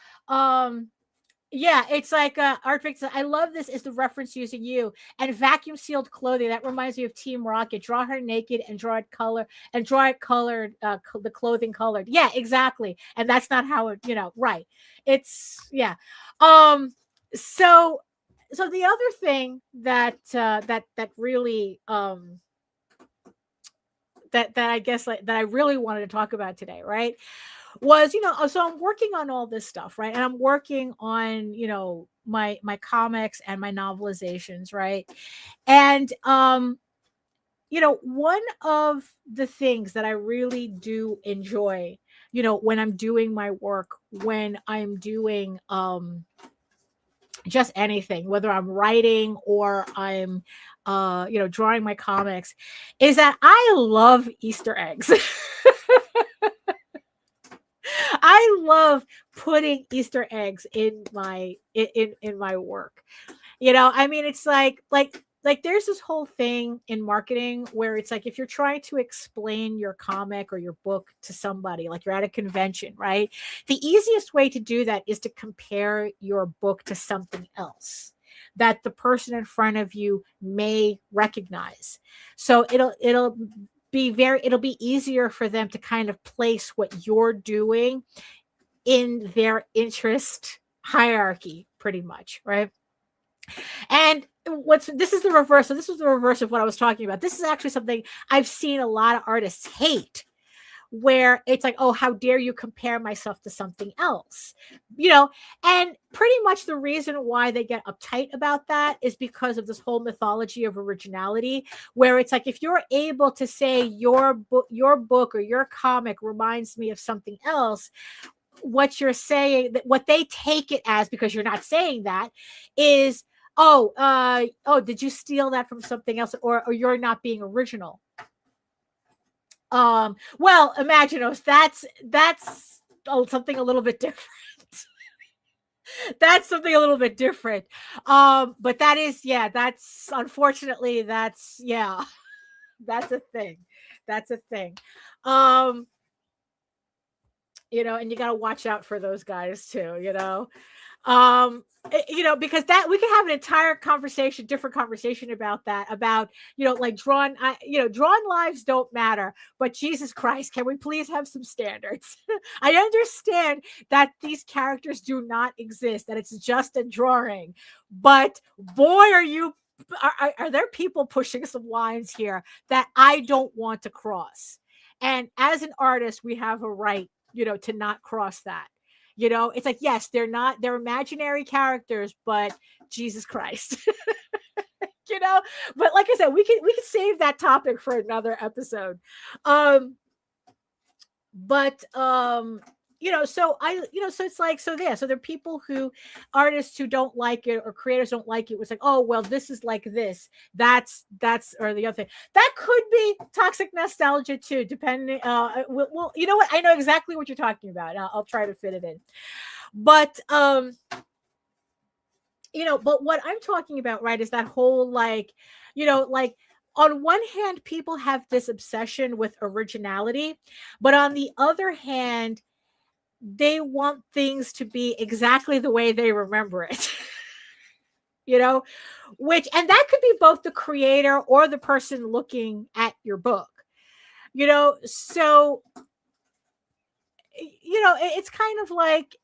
Yeah, it's like Art Victor. I love this, is the reference using you and vacuum sealed clothing. That reminds me of Team Rocket. Draw her naked and draw it colored, the clothing colored. Yeah, exactly. And that's not how it, right. It's, yeah. So the other thing that really that I guess, like, that I really wanted to talk about today, right, was, so I'm working on all this stuff, right? And I'm working on, my comics and my novelizations, right? And one of the things that I really do enjoy, when I'm doing my work, when I'm doing just anything, whether I'm writing or I'm drawing my comics, is that I love Easter eggs. I love putting Easter eggs in my work. I mean, it's like there's this whole thing in marketing where it's like, if you're trying to explain your comic or your book to somebody, like you're at a convention, right? The easiest way to do that is to compare your book to something else. that the person in front of you may recognize. So it'll be easier for them to kind of place what you're doing in their interest hierarchy, pretty much, right? And this is the reverse. So this was the reverse of what I was talking about. This is actually something I've seen a lot of artists hate, where it's like, oh, how dare you compare myself to something else, and pretty much the reason why they get uptight about that is because of this whole mythology of originality, where it's like, if you're able to say your book or your comic reminds me of something else, what you're saying, that what they take it as, because you're not saying that, is, did you steal that from something else, or you're not being original. Well, Imaginos, that's something a little bit different. That's something a little bit different. But that is, that's, unfortunately, that's a thing. That's a thing. And you got to watch out for those guys too, because that we can have an entire different conversation about that, about, like drawn lives don't matter, but Jesus Christ, can we please have some standards? I understand that these characters do not exist, that it's just a drawing, but boy, are there people pushing some lines here that I don't want to cross. And as an artist, we have a right, to not cross that. It's like, yes, they're imaginary characters, but Jesus Christ. But like I said, we can save that topic for another episode. So it's like, so there are people artists who don't like it, or creators don't like it. It's like, oh, well, this is like this, that's or the other thing. That could be toxic nostalgia too, depending. Well, you know what? I know exactly what you're talking about. I'll try to fit it in. But but what I'm talking about, right, is that whole, like, like, on one hand, people have this obsession with originality, but on the other hand, they want things to be exactly the way they remember it. And that could be both the creator or the person looking at your book. So it's kind of like,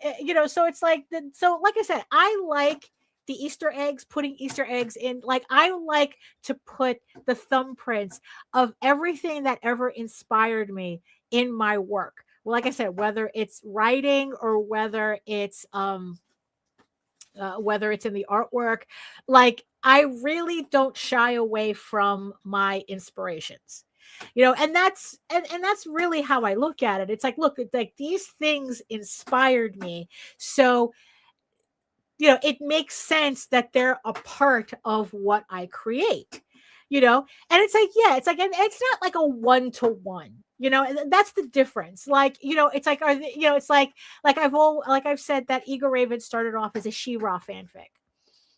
so it's like, so like I said, I like the Easter eggs, putting Easter eggs in. Like, I like to put the thumbprints of everything that ever inspired me in my work. Well, like I said, whether it's writing or whether it's in the artwork, like, I really don't shy away from my inspirations, and that's really how I look at it. It's like, look, it's like, these things inspired me, so it makes sense that they're a part of what I create, and it's like, and it's not like a 1-to-1. That's the difference. Like, it's like, it's like I've said that Ego Raven started off as a She-Ra fanfic,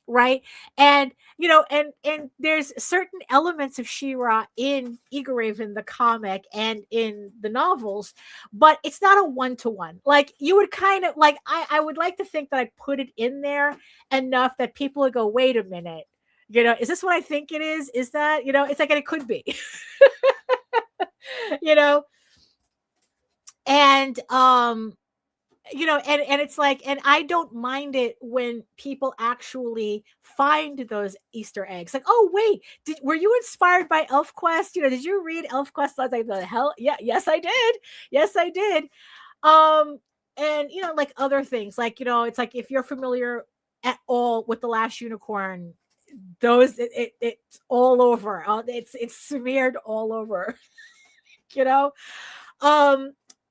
right? And and there's certain elements of She-Ra in Ego Raven the comic and in the novels, but it's not a 1-to-1. Like, you would kind of like, I would like to think that I put it in there enough that people would go, wait a minute, is this what I think it is? Is that, it's like, and it could be. And and it's like, and I don't mind it when people actually find those Easter eggs. Like, oh, wait, were you inspired by ElfQuest? Did you read ElfQuest? I was like, the hell? Yeah, yes, I did. Yes, I did. And like other things, like, it's like, if you're familiar at all with The Last Unicorn, those it's all over. It's smeared all over. So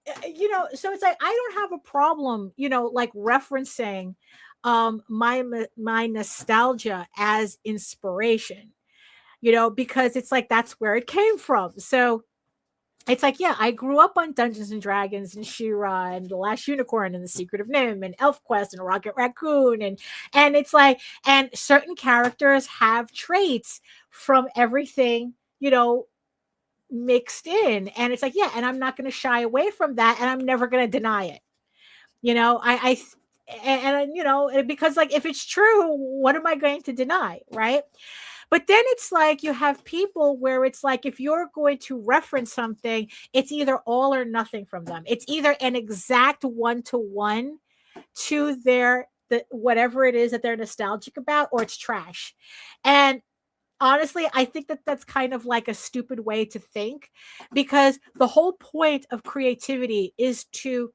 it's like, I don't have a problem, like, referencing my nostalgia as inspiration, because it's like, that's where it came from. So it's like, I grew up on Dungeons and Dragons and She-Ra and The Last Unicorn and The Secret of Nim and ElfQuest and Rocket Raccoon, and it's like, and certain characters have traits from everything, mixed in, and it's like, and I'm not going to shy away from that, and I'm never going to deny it. I and you know, because like if it's true, what am I going to deny, right? But then it's like you have people where it's like if you're going to reference something, it's either all or nothing from them. It's either an exact one-to-one to their whatever it is that they're nostalgic about, or it's trash. And honestly, I think that that's kind of like a stupid way to think, because the whole point of creativity is to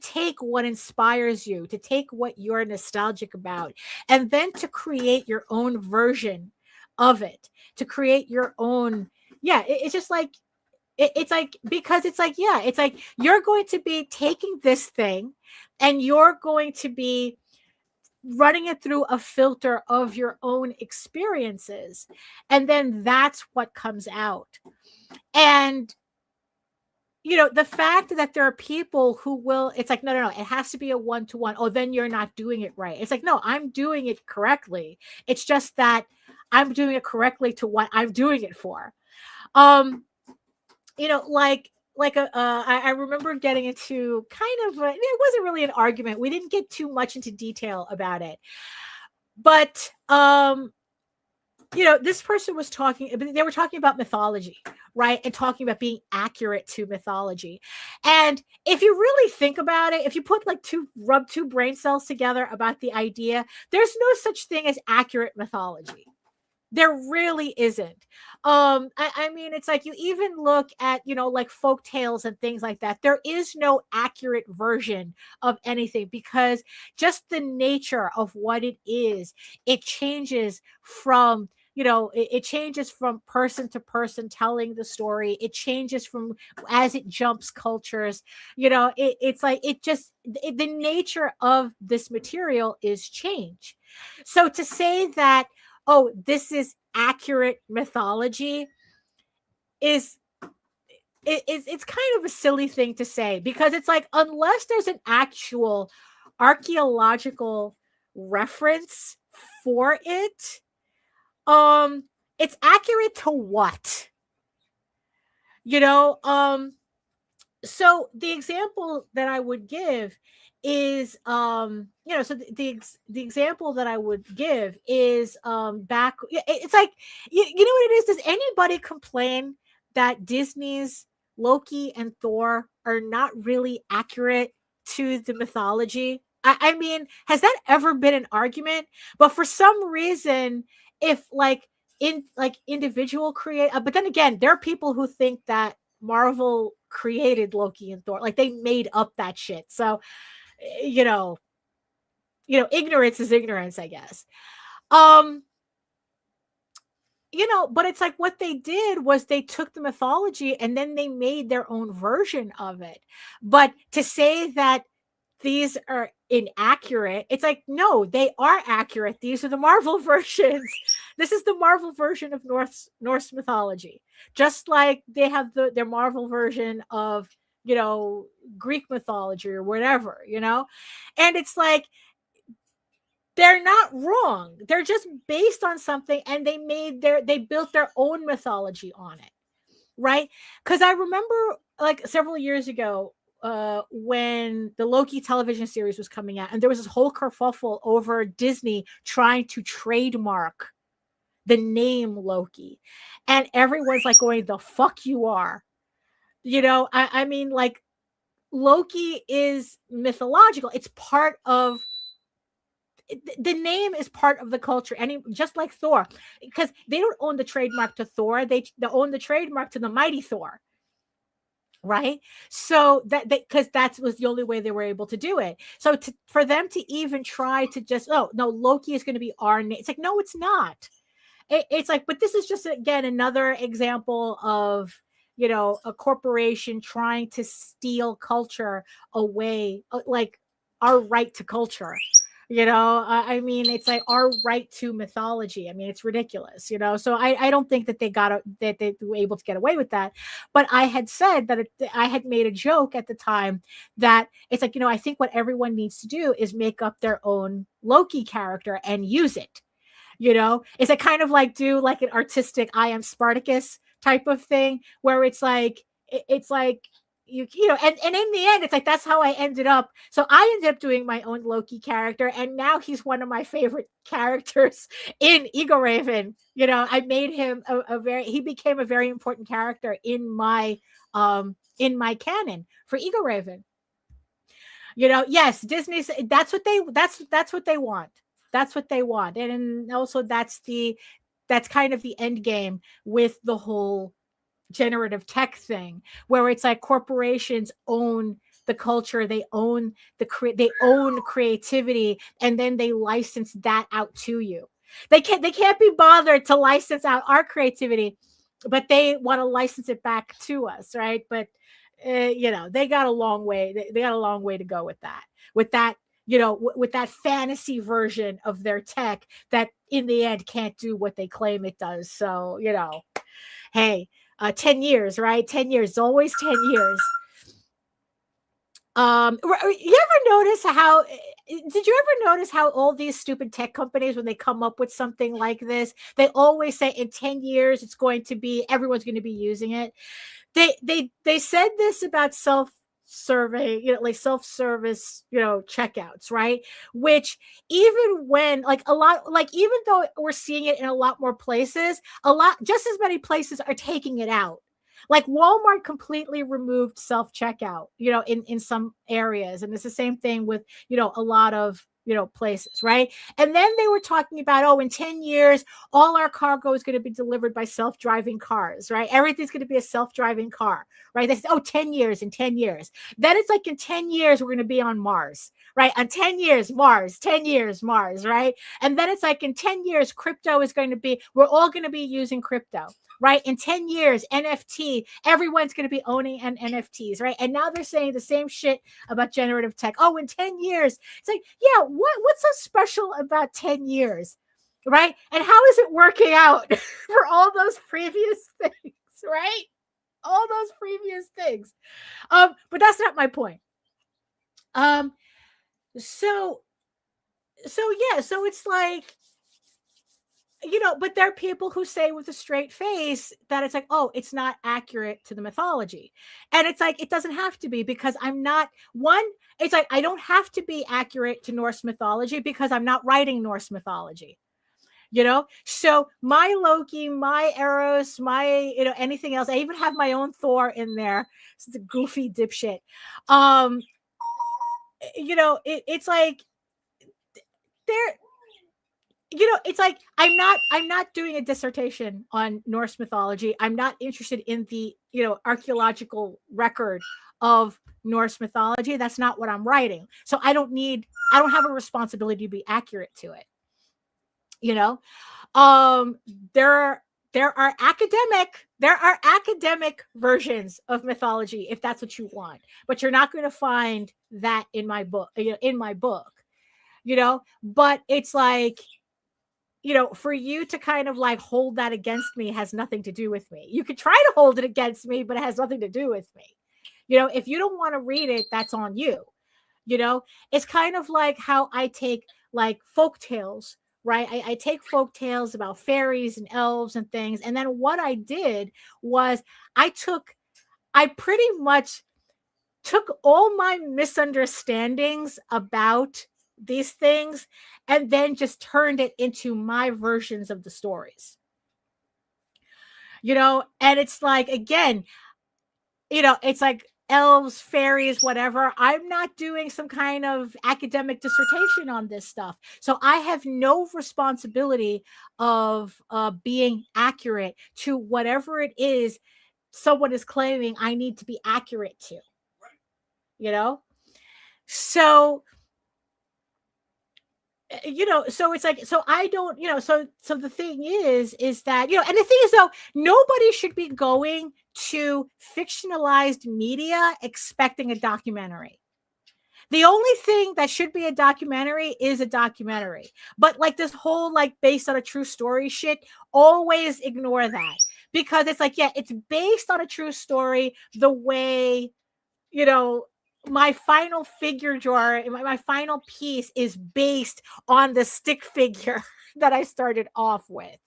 take what inspires you, to take what you're nostalgic about, and then to create your own version of it, to create your own. Yeah, it's just like it's like, because it's like, yeah, it's like you're going to be taking this thing and you're going to be running it through a filter of your own experiences, and then that's what comes out. And you know, the fact that there are people who will, it's like, no, it has to be a one-to-one. Oh, then you're not doing it right. It's like, no, I'm doing it correctly. It's just that I'm doing it correctly to what I'm doing it for. Um, you know, I remember getting into kind of it wasn't really an argument. We didn't get too much into detail about it, but you know, this person was talking, they were talking about mythology, right? And talking about being accurate to mythology. And if you really think about it, if you put like rub two brain cells together about the idea, there's no such thing as accurate mythology. There really isn't. I mean, it's like you even look at, you know, like folk tales and things like that. There is no accurate version of anything, because just the nature of what it is, it changes from, you know, it changes from person to person telling the story. It changes from as it jumps cultures. You know, it's like the nature of this material is change. So to say that, oh, this is accurate mythology is it's kind of a silly thing to say, because it's like, unless there's an actual archaeological reference for it, it's accurate to what? You know, so the example that I would give is you know, so the example that I would give is back, it's like, you know what it is, does anybody complain that Disney's Loki and Thor are not really accurate to the mythology? I mean, has that ever been an argument? But for some reason, if like in like individual create but then again, there are people who think that Marvel created Loki and Thor. Like they made up that shit. So, you know, ignorance is ignorance, I guess. Um, you know, but it's like what they did was they took the mythology and then they made their own version of it. But to say that these are inaccurate, it's like, no, they are accurate. These are the Marvel versions. This is the Marvel version of Norse mythology, just like they have their Marvel version of, you know, Greek mythology or whatever, you know. And it's like, they're not wrong, they're just based on something, and they built their own mythology on it, right? Because I remember like several years ago, when the Loki television series was coming out, and there was this whole kerfuffle over Disney trying to trademark the name Loki, and everyone's like going, "The fuck you are," you know. I mean, like, Loki is mythological. It's part of the name is part of the culture, and just like Thor, because they don't own the trademark to Thor, they own the trademark to the mighty Thor, right? So that because that was the only way they were able to do it. So for them to even try to just, oh no, Loki is going to be our name, it's like, no, it's not. It's like, but this is just again another example of, you know, a corporation trying to steal culture away, like our right to culture. You know, I mean, it's like our right to mythology. I mean, it's ridiculous, you know. So I don't think that that they were able to get away with that. But I had said that I had made a joke at the time that it's like, you know, I think what everyone needs to do is make up their own Loki character and use it. You know, it's a kind of like do like an artistic I am Spartacus type of thing, where it's like you know, and in the end, it's like that's how I ended up. So I ended up doing my own Loki character, and now he's one of my favorite characters in Ego Raven. You know, I made him he became a very important character in my canon for Ego Raven. You know, yes, Disney's that's what they that's what they want. That's what they want. And also that's kind of the end game with the whole generative tech thing, where it's like corporations own the culture, they own they own creativity, and then they license that out to you. They can't be bothered to license out our creativity, but they want to license it back to us, right? But you know, they got a long way. They got a long way to go with that. You know, with that fantasy version of their tech that in the end can't do what they claim it does. So, you know, hey, 10 years, right? 10 years, always 10 years. You ever notice how did you ever notice how all these stupid tech companies, when they come up with something like this, they always say in 10 years it's going to be, everyone's going to be using it. They said this about self-survey, you know, like self-service, you know, checkouts, right? Which even when like a lot, like even though we're seeing it in a lot more places, just as many places are taking it out. Like Walmart completely removed self-checkout, you know, in some areas. And it's the same thing with, you know, a lot of, you know, places, right? And then they were talking about, oh, in 10 years, all our cargo is going to be delivered by self-driving cars, right? Everything's going to be a self-driving car, right? They said, oh, 10 years, in 10 years. Then it's like in 10 years, we're going to be on Mars, right? On 10 years, Mars, 10 years, Mars, right? And then it's like in 10 years, crypto is going to be, we're all going to be using crypto. Right? In 10 years, NFT, everyone's going to be owning NFTs, right? And now they're saying the same shit about generative tech. Oh, in 10 years. It's like, yeah, what's so special about 10 years? Right? And how is it working out for all those previous things, right? All those previous things. But that's not my point. So yeah, so it's like, you know, but there are people who say with a straight face that it's like, oh, it's not accurate to the mythology. And it's like, it doesn't have to be, because I'm not it's like, I don't have to be accurate to Norse mythology because I'm not writing Norse mythology, you know? So my Loki, my Eros, my, you know, anything else, I even have my own Thor in there. It's a goofy dipshit. You know, it's like, there, you know, it's like I'm not doing a dissertation on Norse mythology. I'm not interested in the, you know, archaeological record of Norse mythology. That's not what I'm writing. So I don't have a responsibility to be accurate to it. You know, there are academic versions of mythology if that's what you want, but you're not going to find that in my book, you know, but it's like, you know, for you to kind of like hold that against me has nothing to do with me. You could try to hold it against me, but it has nothing to do with me. You know, if you don't want to read it, that's on you. You know, it's kind of like how I take like folk tales, right? I take folk tales about fairies and elves and things. And then what I did was I pretty much took all my misunderstandings about these things and then just turned it into my versions of the stories, you know. And it's like, again, you know, it's like elves, fairies, whatever. I'm not doing some kind of academic dissertation on this stuff, so I have no responsibility of being accurate to whatever it is someone is claiming I need to be accurate to, you know. So you know, so it's like, so I don't, you know, so the thing is that, you know, and the thing is though, nobody should be going to fictionalized media expecting a documentary. The only thing that should be a documentary is a documentary. But like this whole like based on a true story shit, always ignore that, because it's like, yeah, it's based on a true story the way, you know, my final figure drawer, my final piece is based on the stick figure that I started off with.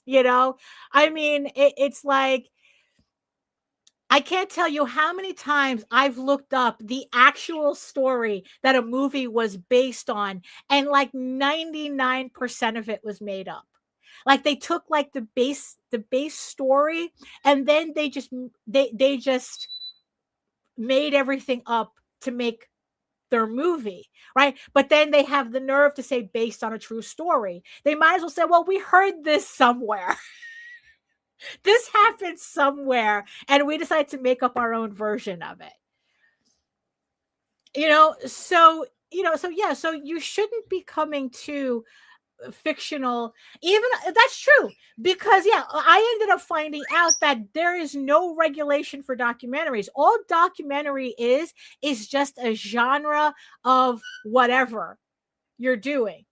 You know, I mean, it's like, I can't tell you how many times I've looked up the actual story that a movie was based on, and like 99% of it was made up. Like they took like the base story, and then they just made everything up to make their movie, right? But then they have the nerve to say based on a true story. They might as well say, well, we heard this somewhere. This happened somewhere, and we decided to make up our own version of it. So yeah, so you shouldn't be coming to fictional, even that's true, because yeah, I ended up finding out that there is no regulation for documentaries. All documentary is just a genre of whatever you're doing.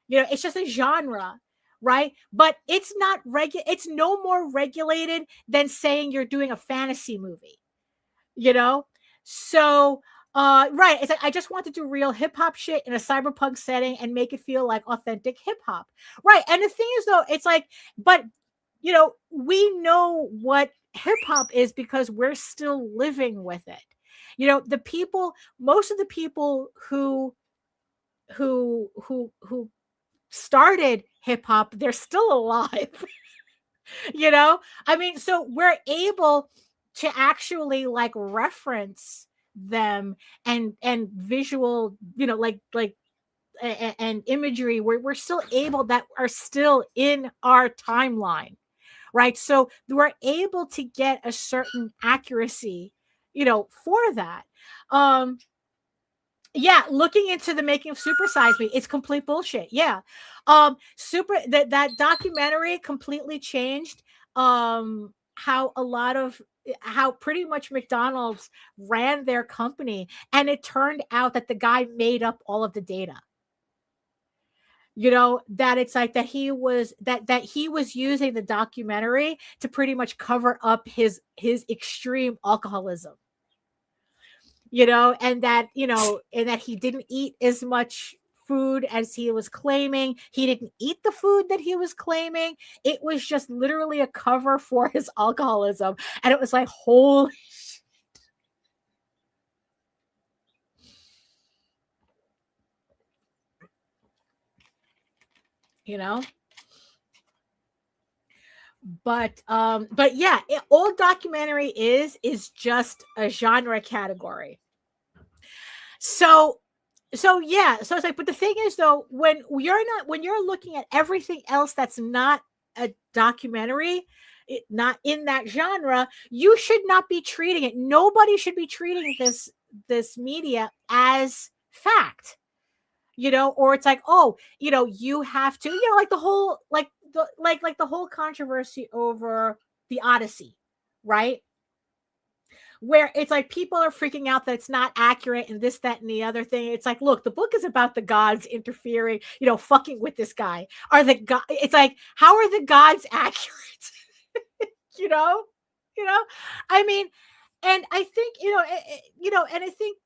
It's just a genre, right? But it's no more regulated than saying you're doing a fantasy movie, you know? So right, it's like I just want to do real hip hop shit in a cyberpunk setting and make it feel like authentic hip hop. Right. And the thing is though, it's like, but we know what hip hop is because we're still living with it. The people, most of the people who started hip hop, they're still alive. I mean, so we're able to actually like reference them and visual, and imagery, we're still able, that are still in our timeline, right? So we're able to get a certain accuracy, for that. Yeah, looking into the making of Super Size Me, it's complete bullshit. Yeah. That documentary completely changed how pretty much McDonald's ran their company, and it turned out that the guy made up all of the data. That it's like that he was using the documentary to pretty much cover up his extreme alcoholism. And that he didn't eat as much food as he was claiming. He didn't eat the food that he was claiming. It was just literally a cover for his alcoholism. And it was like, holy shit. But yeah, all documentary is just a genre category. So yeah, so it's like, but the thing is though, when you're looking at everything else that's not a documentary, not in that genre, you should not be treating it. Nobody should be treating this media as fact. Or it's like, oh, you have to, like the whole the whole controversy over the Odyssey, right? Where it's like people are freaking out that it's not accurate and this, that, and the other thing. It's like, look, the book is about the gods interfering, fucking with this guy. It's like, how are the gods accurate? you know, I mean, and I think, and I think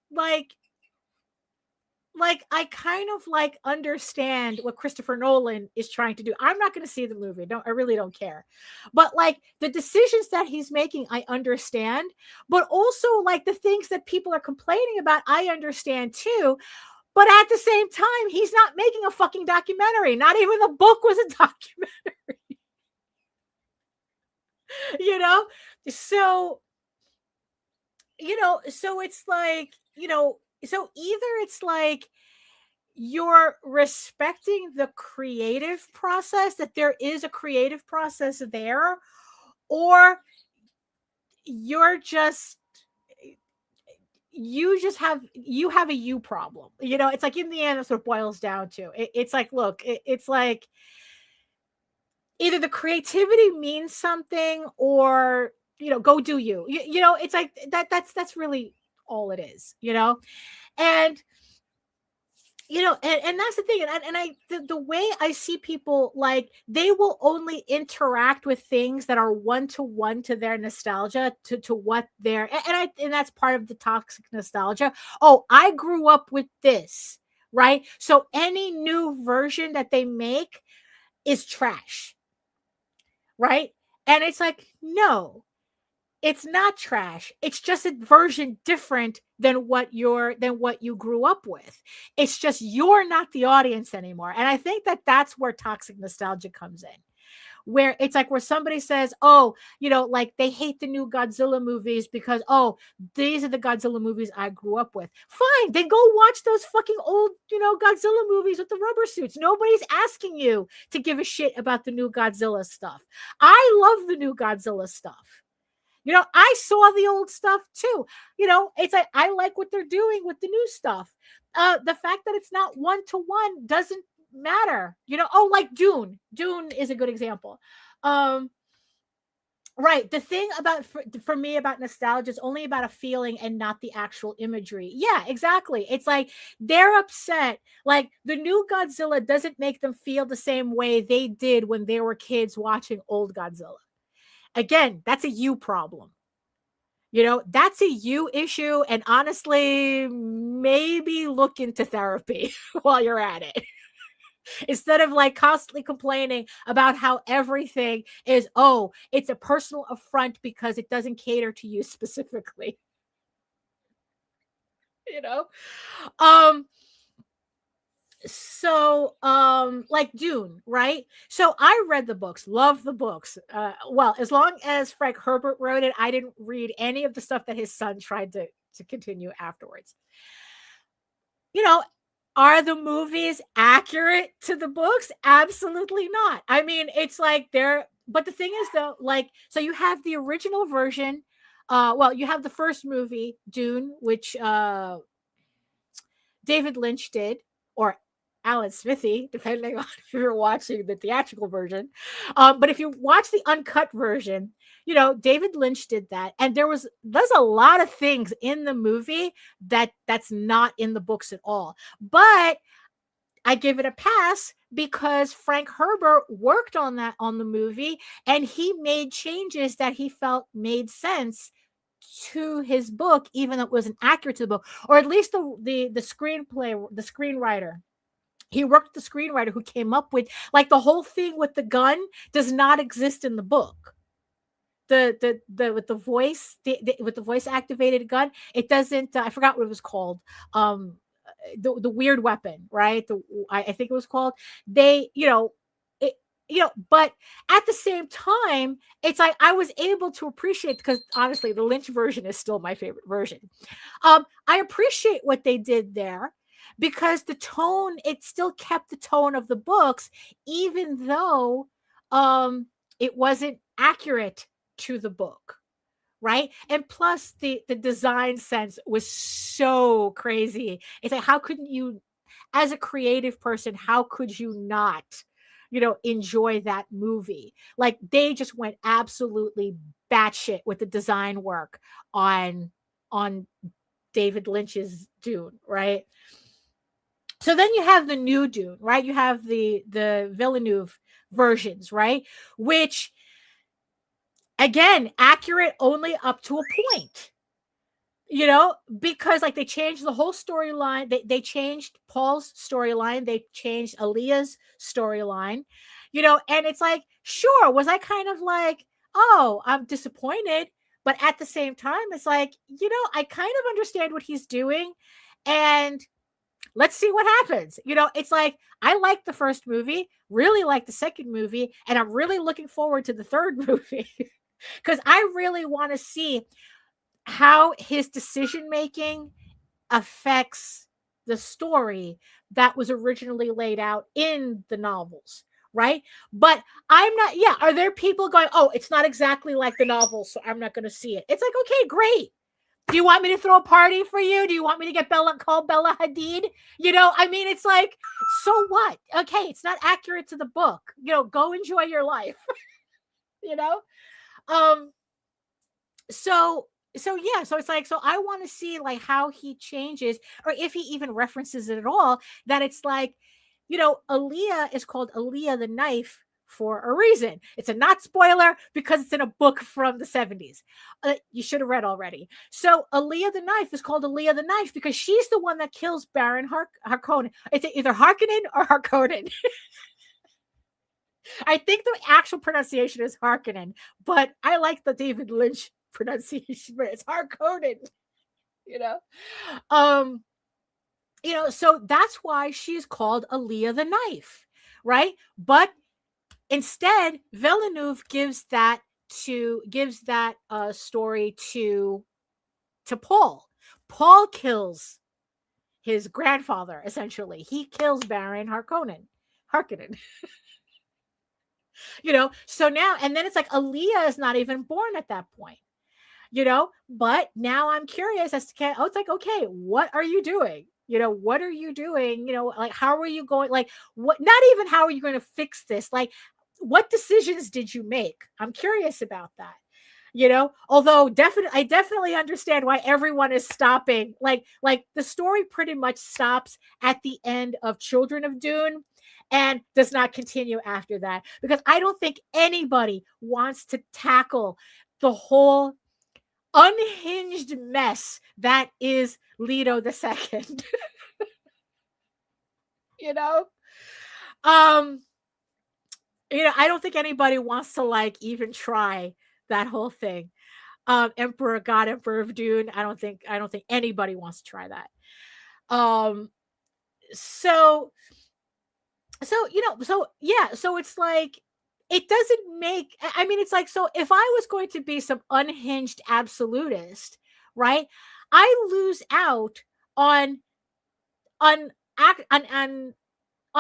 like I kind of like understand what Christopher Nolan is trying to do. I'm not going to see the movie. I really don't care. But like the decisions that he's making, I understand. But also like the things that people are complaining about, I understand too. But at the same time, he's not making a fucking documentary. Not even the book was a documentary. So so it's like, so either it's like you're respecting the creative process, that there is a creative process there, or you have a you problem. It's like, in the end, that's what it boils down to. It's like, look, it's like either the creativity means something, or go do you. It's like that's really all it is. And and that's the thing. And the way I see people, like, they will only interact with things that are one-to-one to their nostalgia, to what they're, and that's part of the toxic nostalgia. Oh, I grew up with this, right? So any new version that they make is trash, right? And it's like, no, it's not trash. It's just a version different than what you grew up with. It's just you're not the audience anymore. And I think that that's where toxic nostalgia comes in. Where it's like where somebody says, "Oh, like they hate the new Godzilla movies because these are the Godzilla movies I grew up with." Fine, then go watch those fucking old, Godzilla movies with the rubber suits. Nobody's asking you to give a shit about the new Godzilla stuff. I love the new Godzilla stuff. I saw the old stuff too. It's like I like what they're doing with the new stuff. The fact that it's not 1-to-1 doesn't matter. Like Dune. Dune is a good example. Right. The thing about for me about nostalgia is only about a feeling and not the actual imagery. Yeah, exactly. It's like they're upset. Like the new Godzilla doesn't make them feel the same way they did when they were kids watching old Godzilla. Again, that's a you problem. That's a you issue. And honestly, maybe look into therapy while you're at it. Instead of like constantly complaining about how everything is, it's a personal affront because it doesn't cater to you specifically. So like Dune, right? So I read the books, love the books. Well, as long as Frank Herbert wrote it, I didn't read any of the stuff that his son tried to continue afterwards. Are the movies accurate to the books? Absolutely not. I mean, it's like but the thing is though, like, so you have the original version. You have the first movie, Dune, which David Lynch did, or Alan Smithy, depending on if you're watching the theatrical version. But if you watch the uncut version, David Lynch did that. And there's a lot of things in the movie that's not in the books at all. But I give it a pass because Frank Herbert worked on the movie, and he made changes that he felt made sense to his book, even though it wasn't accurate to the book, or at least the screenplay, the screenwriter. He worked with the screenwriter who came up with, like, the whole thing with the gun does not exist in the book. The with the voice, with the voice activated gun, it doesn't. I forgot what it was called. The weird weapon, right? I think it was called. They, but at the same time, it's like I was able to appreciate, because honestly, the Lynch version is still my favorite version. I appreciate what they did there, because the tone, it still kept the tone of the books, even though it wasn't accurate to the book, right? And plus the design sense was so crazy. It's like, how couldn't you, as a creative person, how could you not, enjoy that movie? Like, they just went absolutely batshit with the design work on David Lynch's Dune, right? So then you have the new Dune, right? You have the Villeneuve versions, right? Which, again, accurate only up to a point, because like they changed the whole storyline. They changed Paul's storyline. They changed Aaliyah's storyline, and it's like, sure, was I kind of like, oh, I'm disappointed. But at the same time, it's like, I kind of understand what he's doing, and let's see what happens. It's like, I like the first movie, really like the second movie, and I'm really looking forward to the third movie because I really want to see how his decision-making affects the story that was originally laid out in the novels, right? But I'm not, are there people going, oh, it's not exactly like the novels, so I'm not going to see it? It's like, okay, great. Do you want me to throw a party for you? Do you want me to get call Bella Hadid? I mean, it's like, so what? Okay, it's not accurate to the book. Go enjoy your life. So it's like, so I want to see like how he changes, or if he even references it at all, that it's like, Aaliyah is called Aaliyah the Knife for a reason. It's a not spoiler because it's in a book from the 70s. You should have read already. So Aaliyah the Knife is called Aaliyah the Knife because she's the one that kills Baron Harkonnen. It's either Harkonnen or Harkonnen. I think the actual pronunciation is Harkonnen, but I like the David Lynch pronunciation, but it's Harkonnen, you know. Um, so that's why she's called Aaliyah the Knife, right? But instead, Villeneuve gives that story to Paul. Paul kills his grandfather, essentially. He kills Baron Harkonnen. So now, and then it's like Aaliyah is not even born at that point, but now I'm curious as to, it's like, okay, what are you doing? What are you doing? Like, how are you going? Like, what, not even how are you going to fix this? Like, what decisions did you make? I'm curious about that. Although I definitely understand why everyone is stopping. Like the story pretty much stops at the end of Children of Dune and does not continue after that, because I don't think anybody wants to tackle the whole unhinged mess that is Leto the Second. I don't think anybody wants to like even try that whole thing. Emperor of Dune. I don't think anybody wants to try that. So it's like, it doesn't make, I mean, it's like, so if I was going to be some unhinged absolutist, right, I lose out on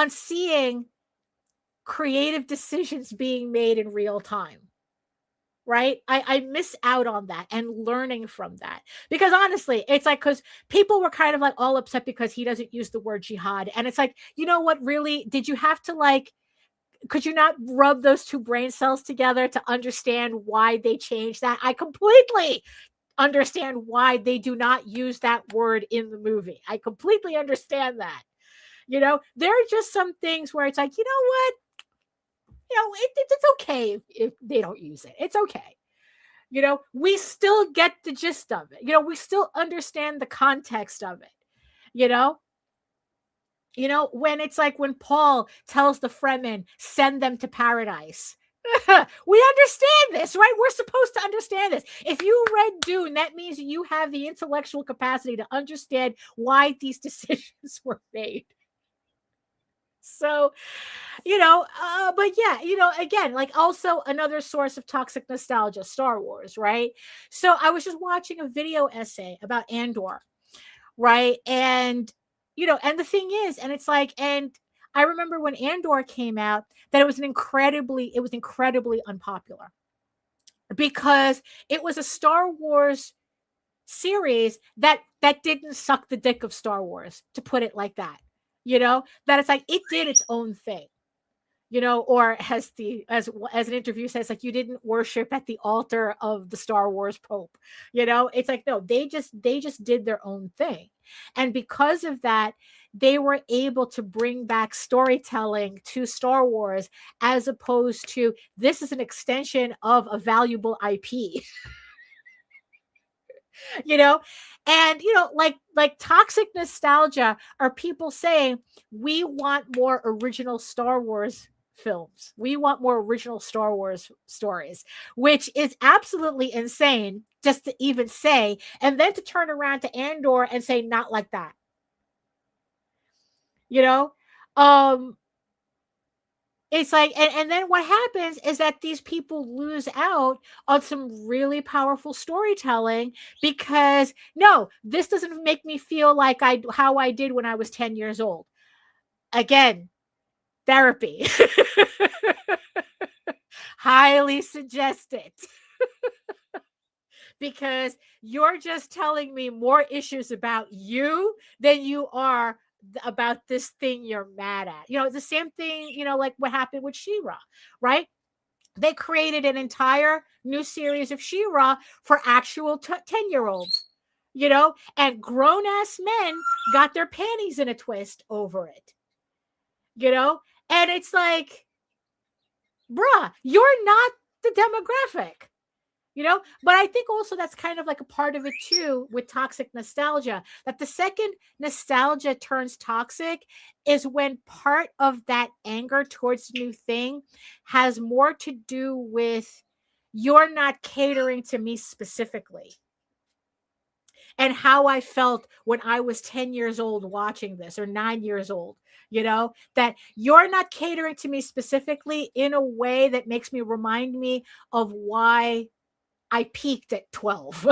seeing creative decisions being made in real time. Right? I miss out on that and learning from that, because honestly, it's like, because people were kind of like all upset because he doesn't use the word jihad. And it's like, you know what, really, did you have to like, could you not rub those two brain cells together to understand why they changed that? I completely understand why they do not use that word in the movie. I completely understand that. There are just some things where it's like, you know what? It's okay if they don't use it. It's okay. We still get the gist of it. We still understand the context of it. When it's like when Paul tells the Fremen, send them to paradise. We understand this, right? We're supposed to understand this. If you read Dune, that means you have the intellectual capacity to understand why these decisions were made. So, but yeah, again, like, also another source of toxic nostalgia, Star Wars, right? So I was just watching a video essay about Andor, right? And, and the thing is, and it's like, and I remember when Andor came out, that it was incredibly unpopular, because it was a Star Wars series that didn't suck the dick of Star Wars, to put it like that. That it's like, it did its own thing, or as an interview says, like, you didn't worship at the altar of the Star Wars Pope. It's like, no, they just did their own thing. And because of that, they were able to bring back storytelling to Star Wars, as opposed to, this is an extension of a valuable IP. And like toxic nostalgia are people saying, we want more original Star Wars films, we want more original Star Wars stories, which is absolutely insane just to even say, and then to turn around to Andor and say, not like that. It's like, and then what happens is that these people lose out on some really powerful storytelling, because, no, this doesn't make me feel like how I did when I was 10 years old. Again, therapy. Highly suggest it. Because you're just telling me more issues about you than you are about this thing you're mad at. The same thing, like what happened with She-Ra, right? They created an entire new series of She-Ra for actual 10-year-olds, and grown-ass men got their panties in a twist over it, and it's like, bruh, you're not the demographic. But I think also that's kind of like a part of it too with toxic nostalgia, that the second nostalgia turns toxic is when part of that anger towards the new thing has more to do with you're not catering to me specifically and how I felt when I was 10 years old watching this, or 9 years old, that you're not catering to me specifically in a way that makes me remind me of why I peaked at 12.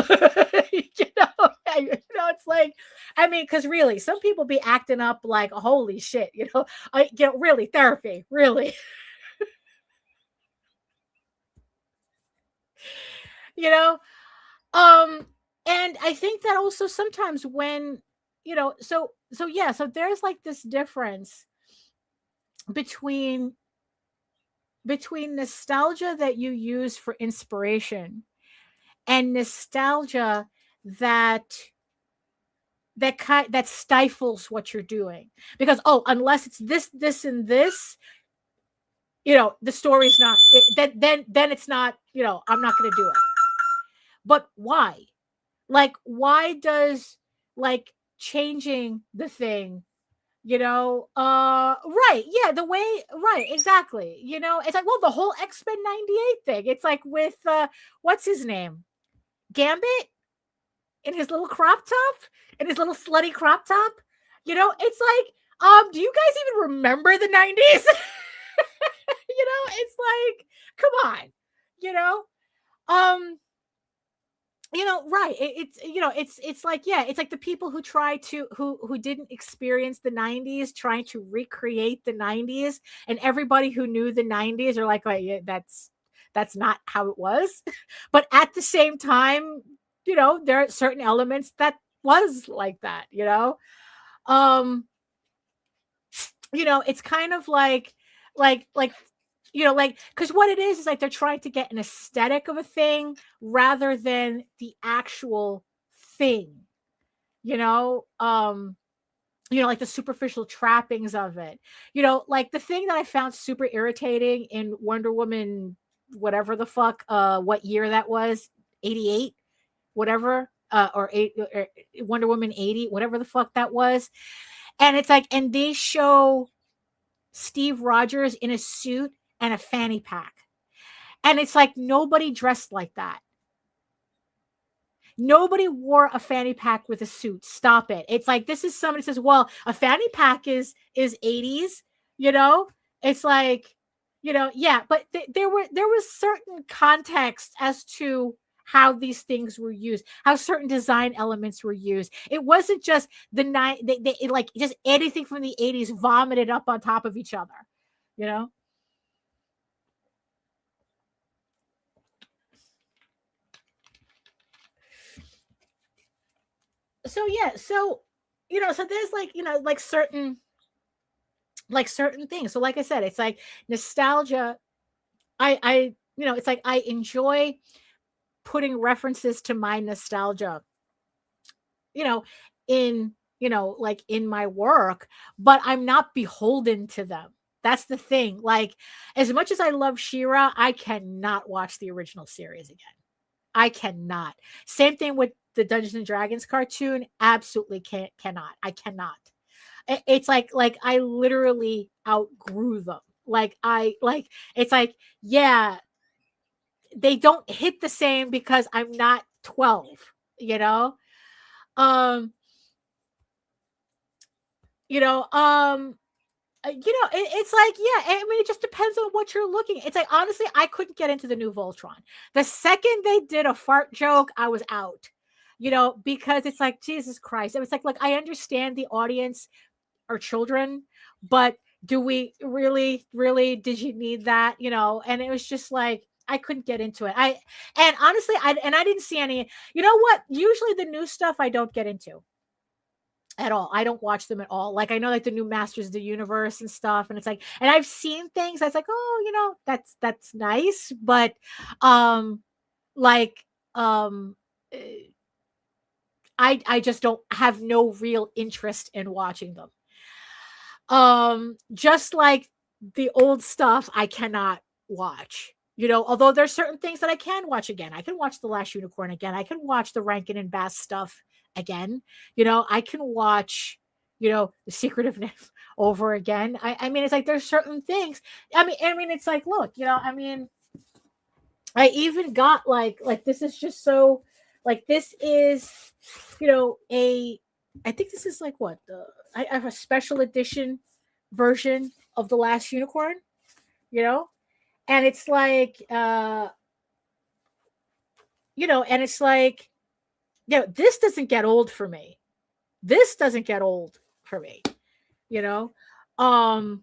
It's like, I mean, because really, some people be acting up like, holy shit, really, therapy, really, you know? And I think that also sometimes when, so there's like this difference between nostalgia that you use for inspiration and nostalgia that that stifles what you're doing, because unless it's this and this, the story's not then it's not, I'm not going to do it. But why? Like, why does, like, changing the thing, right, yeah, the way, right, exactly, it's like, well, the whole X-Men 98 thing, it's like with what's his name, Gambit, in his little crop top, in his little slutty crop top, it's like, do you guys even remember the 90s? It's like, come on, you know um right, it's like, yeah, it's like the people who try to who didn't experience the 90s trying to recreate the 90s, and everybody who knew the 90s are like, oh, yeah, that's not how it was. But at the same time, there are certain elements that was like that, um it's kind of like like, because what it is like they're trying to get an aesthetic of a thing rather than the actual thing, you know um like the superficial trappings of it, like the thing that I found super irritating in Wonder Woman, whatever the fuck, what year that was, 88, whatever, or eight, or Wonder Woman 80, whatever the fuck that was. And it's like, and they show Steve Rogers in a suit and a fanny pack. And it's like, nobody dressed like that. Nobody wore a fanny pack with a suit. Stop it. It's like, this is somebody says, well, a fanny pack is 80s, It's like, yeah, but there was certain context as to how these things were used, how certain design elements were used. It wasn't just the night, like just anything from the 80s vomited up on top of each other, you know? So yeah, so so there's like, like certain things. So like I said, it's like nostalgia. I it's like I enjoy putting references to my nostalgia, you know, in, like in my work, but I'm not beholden to them. That's the thing. Like, as much as I love She-Ra, I cannot watch the original series again. I cannot. Same thing with the Dungeons and Dragons cartoon. Absolutely cannot. I cannot. It's like I literally outgrew them. It's like, yeah, they don't hit the same because I'm not 12, you know? Um, you know, um, it's like, yeah, I mean, it just depends on what you're looking. It's like, honestly, I couldn't get into the new Voltron. The second they did a fart joke, I was out, because it's like, Jesus Christ. It was like, look, I understand the audience are children, but do we really, did you need that? And it was just like, I couldn't get into it. And honestly, I didn't see any, what? Usually the new stuff I don't get into at all. I don't watch them at all. Like, I know like the new Masters of the Universe and stuff, and it's like, and I've seen things that's like, oh, that's nice, but like eh, I just don't have no real interest in watching them. Just like the old stuff I cannot watch. Although there's certain things that I can watch again. I can watch The Last Unicorn again. I can watch the Rankin and Bass stuff again. I can watch, The Secret of Nymph over again. I mean, it's like there's certain things. I mean, it's like, look, I even got like this is just so like this is I think this is like what I have a special edition version of The Last Unicorn, you know? And it's like and it's like this doesn't get old for me. This doesn't get old for me, you know? Um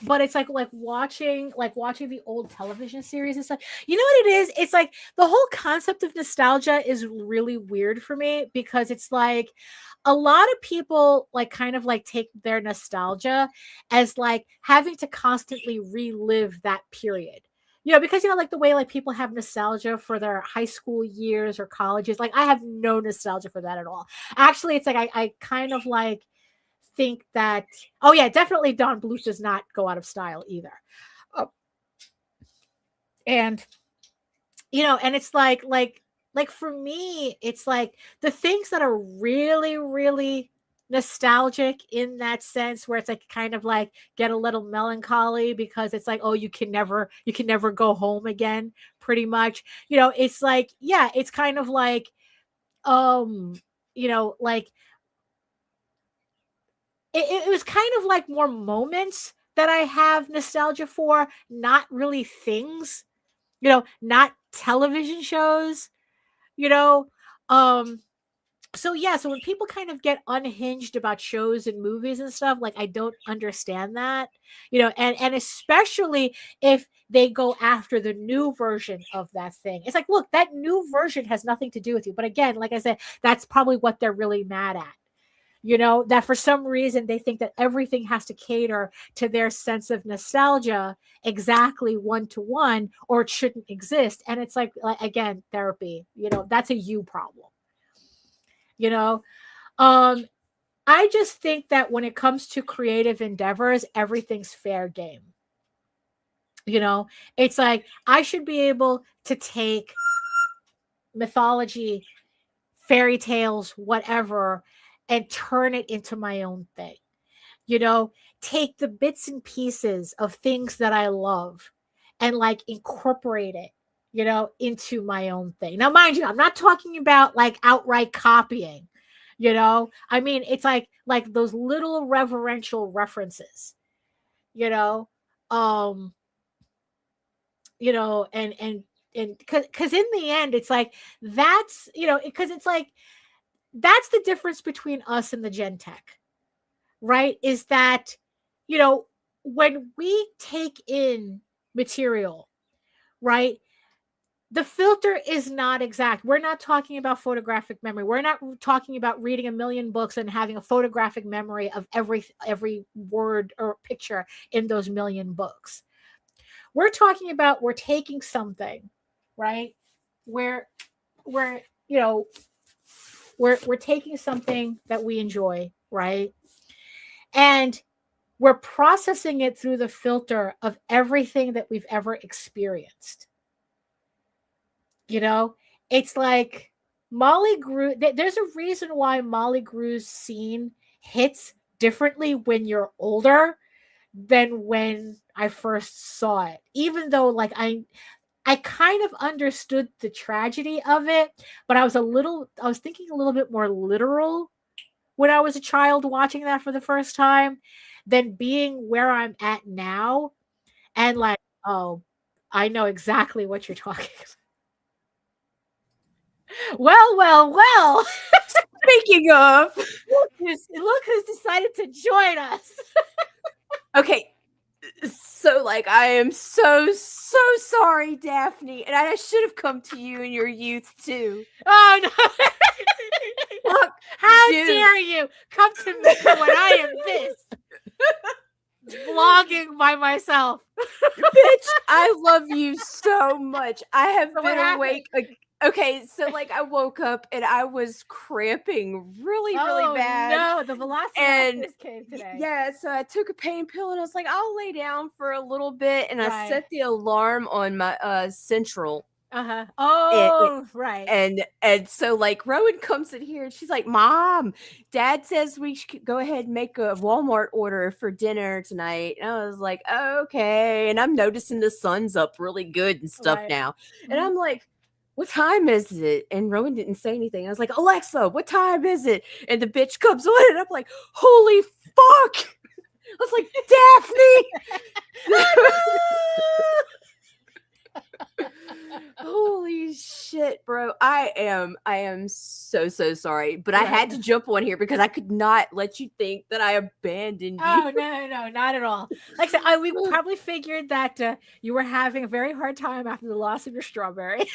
but it's like watching the old television series and stuff. You know what it is? It's like the whole concept of nostalgia is really weird for me because it's like a lot of people like kind of like take their nostalgia as like having to constantly relive that period. Because like the way like people have nostalgia for their high school years or colleges, like I have no nostalgia for that at all. Actually, it's like I kind of like think that definitely Don Bluth does not go out of style either. And and it's like for me, it's like the things that are really, really nostalgic in that sense where it's like kind of like get a little melancholy because it's like, oh, you can never go home again, pretty much. It's like, it's kind of like like it was kind of like more moments that I have nostalgia for, not really things, not television shows, you know. So when people kind of get unhinged about shows and movies and stuff, like I don't understand that, and especially if they go after the new version of that thing. It's like, look, that new version has nothing to do with you. But again, like I said, that's probably what they're really mad at. That for some reason they think that everything has to cater to their sense of nostalgia exactly one to one, or it shouldn't exist. And it's like again, therapy, that's a you problem. I just think that when it comes to creative endeavors, everything's fair game. It's like I should be able to take mythology, fairy tales, whatever, and turn it into my own thing. Take the bits and pieces of things that I love and like incorporate it, into my own thing. Now, mind you, I'm not talking about like outright copying, I mean, it's like those little reverential references, um, and because in the end, it's like that's because it's like that's the difference between us and the Gen Tech, right? Is that, when we take in material, right, the filter is not exact. We're not talking about photographic memory. We're not talking about reading a million books and having a photographic memory of every word or picture in those million books. We're talking about we're taking something, right? We're taking something that we enjoy, right? And we're processing it through the filter of everything that we've ever experienced. It's like Molly Grew. There's a reason why Molly Grew's scene hits differently when you're older than when I first saw it. Even though like I kind of understood the tragedy of it, but I was thinking a little bit more literal when I was a child watching that for the first time than being where I'm at now and like, oh, I know exactly what you're talking about. Well. Speaking of, look who's decided to join us. Okay, so like I am so sorry, Daphne, and I should have come to you in your youth too. Oh no! Look, how dare you come to me when I am this vlogging by myself? Bitch, I love you so much. I have been awake. Okay, so like I woke up and I was cramping really bad. No, the velocity came today. Yeah, so I took a pain pill and I was like, I'll lay down for a little bit, and I set the alarm on my Central. Oh, right. And so like Rowan comes in here and she's like, Mom, Dad says we should go ahead and make a Walmart order for dinner tonight. And I was like, oh, okay. And I'm noticing the sun's up really good and stuff Right. now. And Mhm. I'm like, what time is it? And Rowan didn't say anything. I was like, Alexa, what time is it? And the bitch comes on and I'm like, holy fuck. I was like, Daphne. Holy shit, bro. I am so sorry. But I had to jump on here because I could not let you think that I abandoned you. Oh, no, not at all. Like I said, we probably figured that you were having a very hard time after the loss of your strawberry.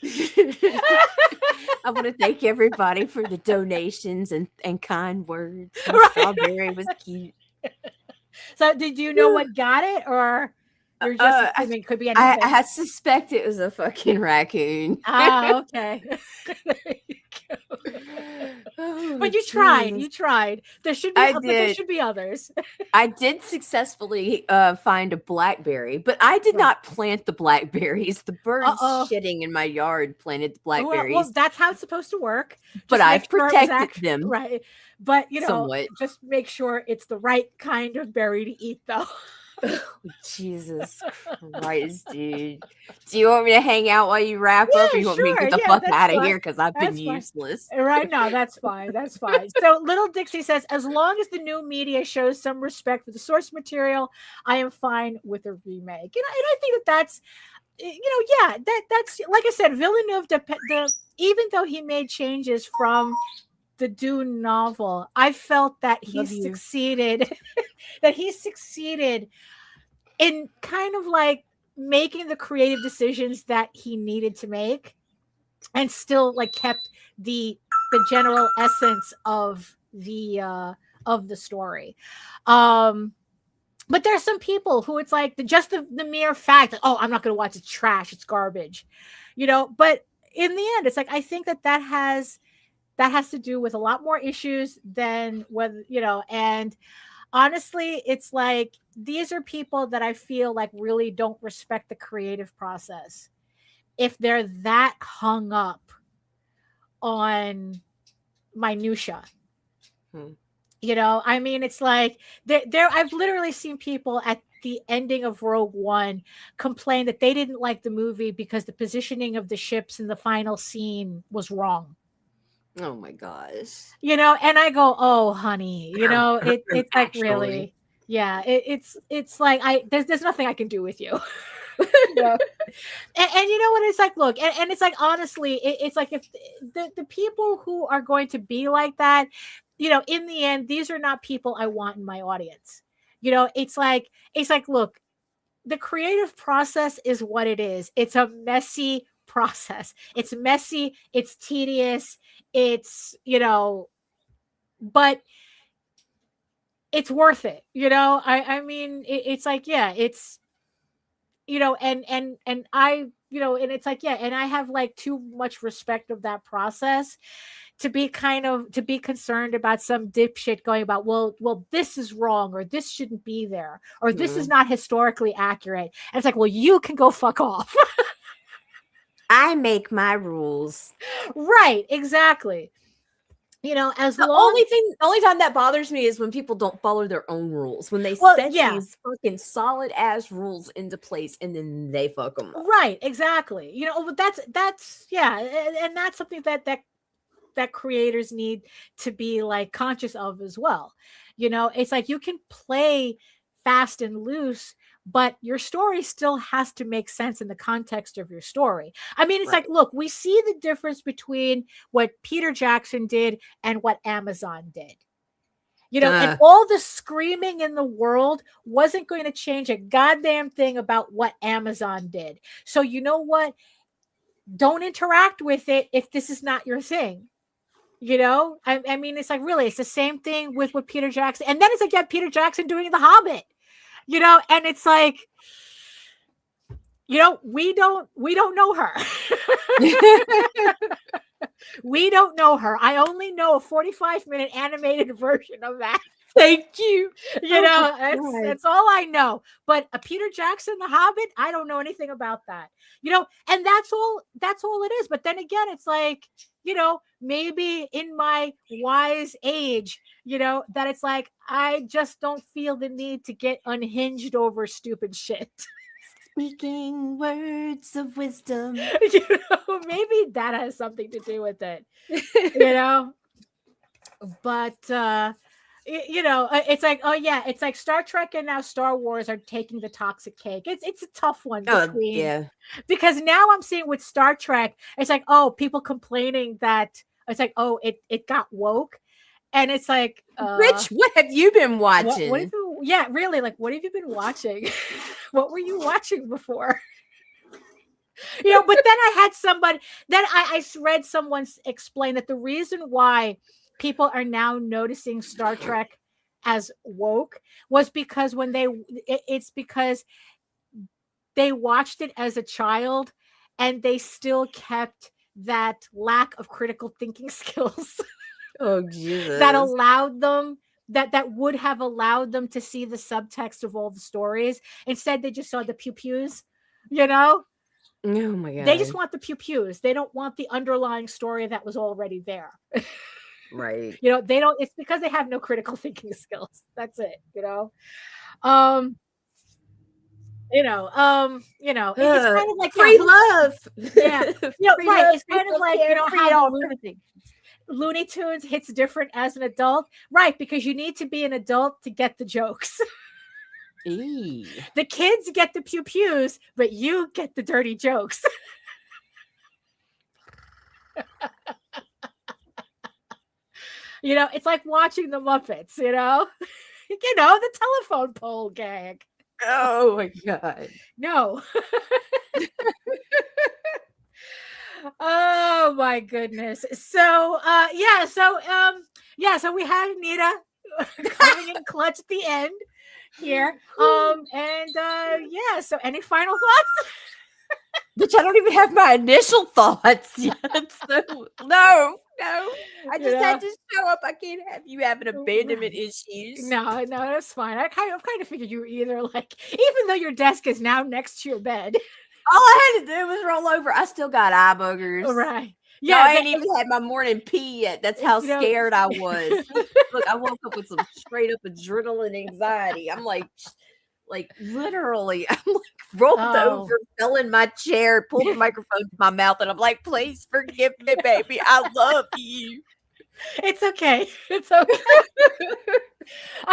I want to thank everybody for the donations and kind words. My Right. strawberry was cute. So did you know what got it, or you're just assuming it could be anything? I had suspect it was a fucking raccoon. Oh, okay. There you go. Oh, But you tried. There should be there should be others. I did successfully find a blackberry, but I did not plant the blackberries. The birds shitting in my yard planted the blackberries. Well, that's how it's supposed to work. But I've protected them. Right. But you know, somewhat. Just make sure it's the right kind of berry to eat, though. Oh, Jesus Christ, dude. Do you want me to hang out while you wrap up, or you want me to get the fuck out of here because I've been useless? Right now, that's fine. That's fine. So Little Dixie says, as long as the new media shows some respect for the source material, I am fine with a remake. And I think that's, that's like I said, Villeneuve, even though he made changes from the Dune novel, I felt that he succeeded in kind of like making the creative decisions that he needed to make, and still like kept the general essence of the story. But there's some people who it's like just the mere fact that, oh, I'm not going to watch, it's trash, it's garbage, but in the end, it's like, I think that has to do with a lot more issues than whether, and honestly, it's like, these are people that I feel like really don't respect the creative process if they're that hung up on minutia. I mean, it's like I've literally seen people at the ending of Rogue One complain that they didn't like the movie because the positioning of the ships in the final scene was wrong. Oh my gosh. And I go, oh honey, it's like, really, yeah, it's like there's nothing I can do with you. And you know what, it's like, look, and it's like, honestly, it's like, if the people who are going to be like that, in the end, these are not people I want in my audience. It's like, look, the creative process is what it is. It's a messy process. It's messy, it's tedious, it's but it's worth it. I mean, it's like, yeah, it's and I and it's like, yeah, and I have like too much respect of that process to be concerned about some dipshit going about, well, this is wrong, or this shouldn't be there, or this is not historically accurate. And it's like, well, you can go fuck off. I make my rules. Right, exactly. As the only time that bothers me is when people don't follow their own rules. When they set these fucking solid ass rules into place and then they fuck them up. Right, exactly. But that's yeah, and that's something that creators need to be like conscious of as well. It's like, you can play fast and loose, but your story still has to make sense in the context of your story. I mean, it's like, look, we see the difference between what Peter Jackson did and what Amazon did. And all the screaming in the world wasn't going to change a goddamn thing about what Amazon did. So you know what? Don't interact with it if this is not your thing. I mean, it's like, really, it's the same thing with what Peter Jackson, and then it's like, yeah, Peter Jackson doing The Hobbit. And it's like, we don't know her. We don't know her. I only know a 45-minute animated version of that. Thank you. You know, God. that's all I know. But a Peter Jackson, The Hobbit, I don't know anything about that. You know, and that's all it is. But then again, it's like, you know, maybe in my wise age, you know, that it's like I just don't feel the need to get unhinged over stupid shit. Speaking words of wisdom. You know, maybe that has something to do with it. You know, but you know, it's like, oh yeah, it's like Star Trek and now Star Wars are taking the toxic cake. It's a tough one between, yeah. because now I'm seeing with Star Trek, it's like, oh, people complaining that it's like, oh, it got woke, and it's like, Rich, what have you been watching? what have you, yeah, really, like, what have you been watching? What were you watching before? You know, but then I had somebody, then I read someone explain that the reason why people are now noticing Star Trek as woke was because when it's because they watched it as a child and they still kept that lack of critical thinking skills. Oh, Jesus. That allowed them, that would have allowed them to see the subtext of all the stories. Instead, they just saw the pew-pews, you know? Oh my God. They just want the pew-pews. They don't want the underlying story that was already there. Right. You know, they don't, it's because they have no critical thinking skills. That's it, you know? It's kind of like free love. Yeah. You know, Free right. love, It's kind free of like, care, you know, free how all, everything. Looney Tunes hits different as an adult. Right, because you need to be an adult to get the jokes. The kids get the pew-pews, but you get the dirty jokes. You know, it's like watching the Muppets, you know? You know, the telephone pole gag. Oh my God. No. Oh my goodness. So so we had Anita coming in clutch at the end here. So any final thoughts? Which I don't even have my initial thoughts yet. So, no. I just had to show up. I can't have you having abandonment issues. No, that's fine. I kind of figured you were either like, even though your desk is now next to your bed. All I had to do was roll over. I still got eye boogers. Right. Yeah, I ain't even had my morning pee yet. That's how scared I was. Look, I woke up with some straight up adrenaline anxiety. I'm like literally, I'm like rolled over, fell in my chair, pulled the microphone to my mouth, and I'm like, please forgive me, baby. I love you. It's okay. It's okay.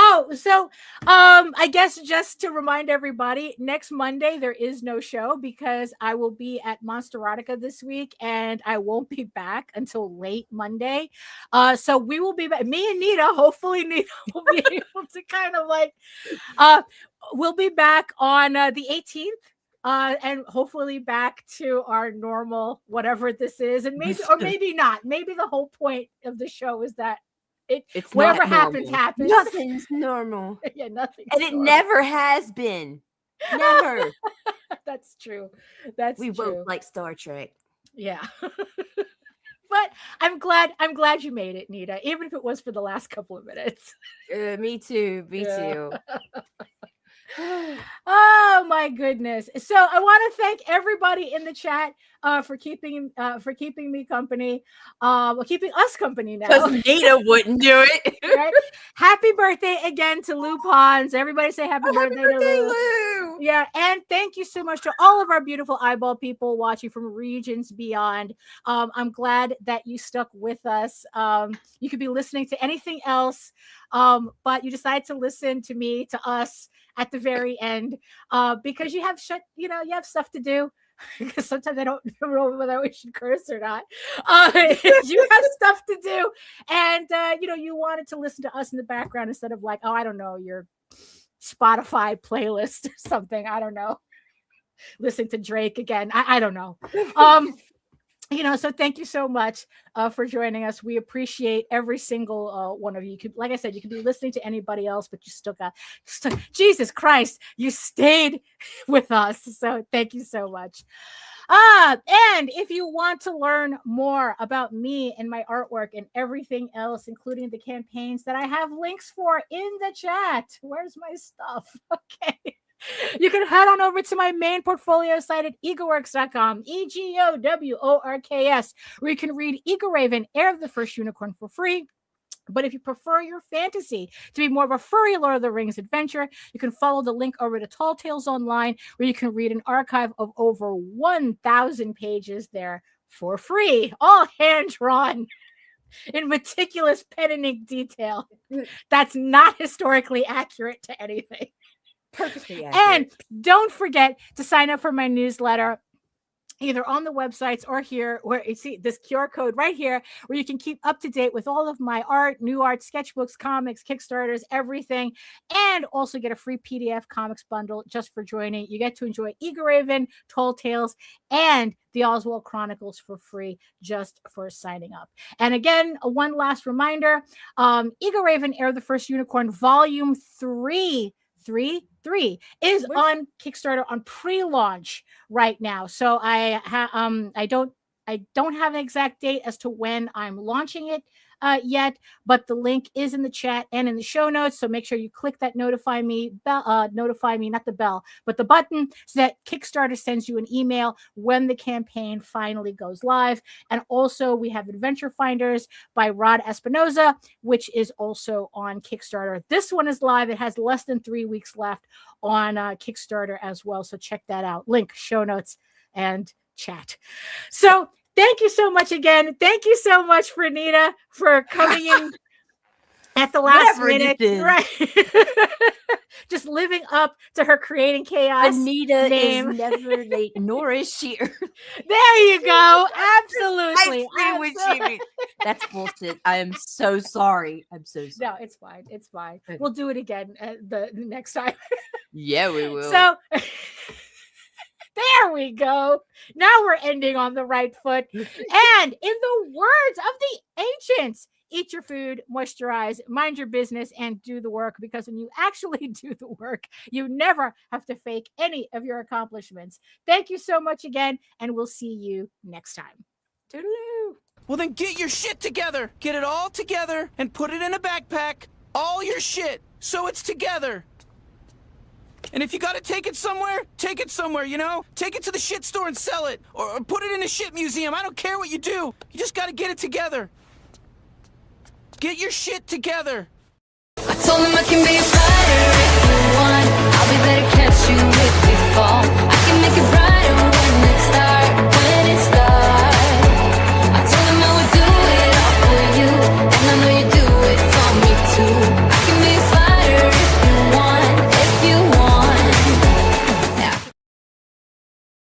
I guess just to remind everybody, next Monday there is no show because I will be at Monsterotica this week and I won't be back until late Monday. So we will be back. Me and Nita, hopefully Nita will be able to kind of like we'll be back on the 18th. And hopefully back to our normal whatever this is, and maybe not. Maybe the whole point of the show is that it's whatever happens. Nothing's normal. Yeah, nothing. And it never has been. Never. That's true. We both like Star Trek. Yeah. But I'm glad you made it, Nita, even if it was for the last couple of minutes. Me too. Me too. Oh my goodness. So I want to thank everybody in the chat for keeping me company, keeping us company now. Because Nita wouldn't do it. Right? Happy birthday again to Lou Pons. Everybody say happy birthday to Lou. Yeah, and thank you so much to all of our beautiful eyeball people watching from regions beyond. I'm glad that you stuck with us. You could be listening to anything else, but you decided to listen to me, to us at the very end, because you have stuff to do. Because sometimes I don't know whether we should curse or not. You have stuff to do, and you wanted to listen to us in the background instead of like, oh, I don't know, your Spotify playlist or something. I don't know. Listen to Drake again. I don't know. So thank you so much for joining us. We appreciate every single one of you. Like I said, you could be listening to anybody else, but you still Jesus Christ, you stayed with us. So thank you so much. And if you want to learn more about me and my artwork and everything else, including the campaigns that I have links for in the chat, where's my stuff? Okay. You can head on over to my main portfolio site at egoworks.com, EGOWORKS, where you can read Eagle Raven, Heir of the First Unicorn for free. But if you prefer your fantasy to be more of a furry Lord of the Rings adventure, you can follow the link over to Tall Tales Online, where you can read an archive of over 1,000 pages there for free, all hand-drawn in meticulous pen and ink detail. That's not historically accurate to anything. Perfectly accurate. And don't forget to sign up for my newsletter, either on the websites or here, where you see this QR code right here, where you can keep up to date with all of my art, new art, sketchbooks, comics, Kickstarters, everything, and also get a free PDF comics bundle just for joining. You get to enjoy Eagle Raven, Tall Tales, and the Oswald Chronicles for free just for signing up. And again, one last reminder, Eagle Raven, Heir of the First Unicorn, Volume 3 is on Kickstarter on pre-launch right now. So I don't have an exact date as to when I'm launching it yet, but the link is in the chat and in the show notes. So make sure you click that notify me, not the bell, but the button, so that Kickstarter sends you an email when the campaign finally goes live. And also we have Adventure Finders by Rod Espinoza, which is also on Kickstarter. This one is live. It has less than 3 weeks left on Kickstarter as well. So check that out. Link, show notes, and chat. So thank you so much again. Thank you so much, Renita, for coming in at the last minute. Right. Just living up to her creating chaos. Anita name. is never late, nor is she. There you go. Absolutely. I see what you mean. That's bullshit. I am so sorry. I'm so sorry. No, it's fine. It's fine. We'll do it again the next time. Yeah, we will. So there we go. Now we're ending on the right foot. And in the words of the ancients, eat your food, moisturize, mind your business, and do the work. Because when you actually do the work, you never have to fake any of your accomplishments. Thank you so much again, and we'll see you next time. Toodaloo. Well, then get your shit together. Get it all together and put it in a backpack. All your shit, so it's together. And if you gotta take it somewhere, you know? Take it to the shit store and sell it. Or put it in a shit museum. I don't care what you do. You just gotta get it together. Get your shit together. I told him I can be a fighter if you want. I'll be there to catch you if you fall. I can make it bright.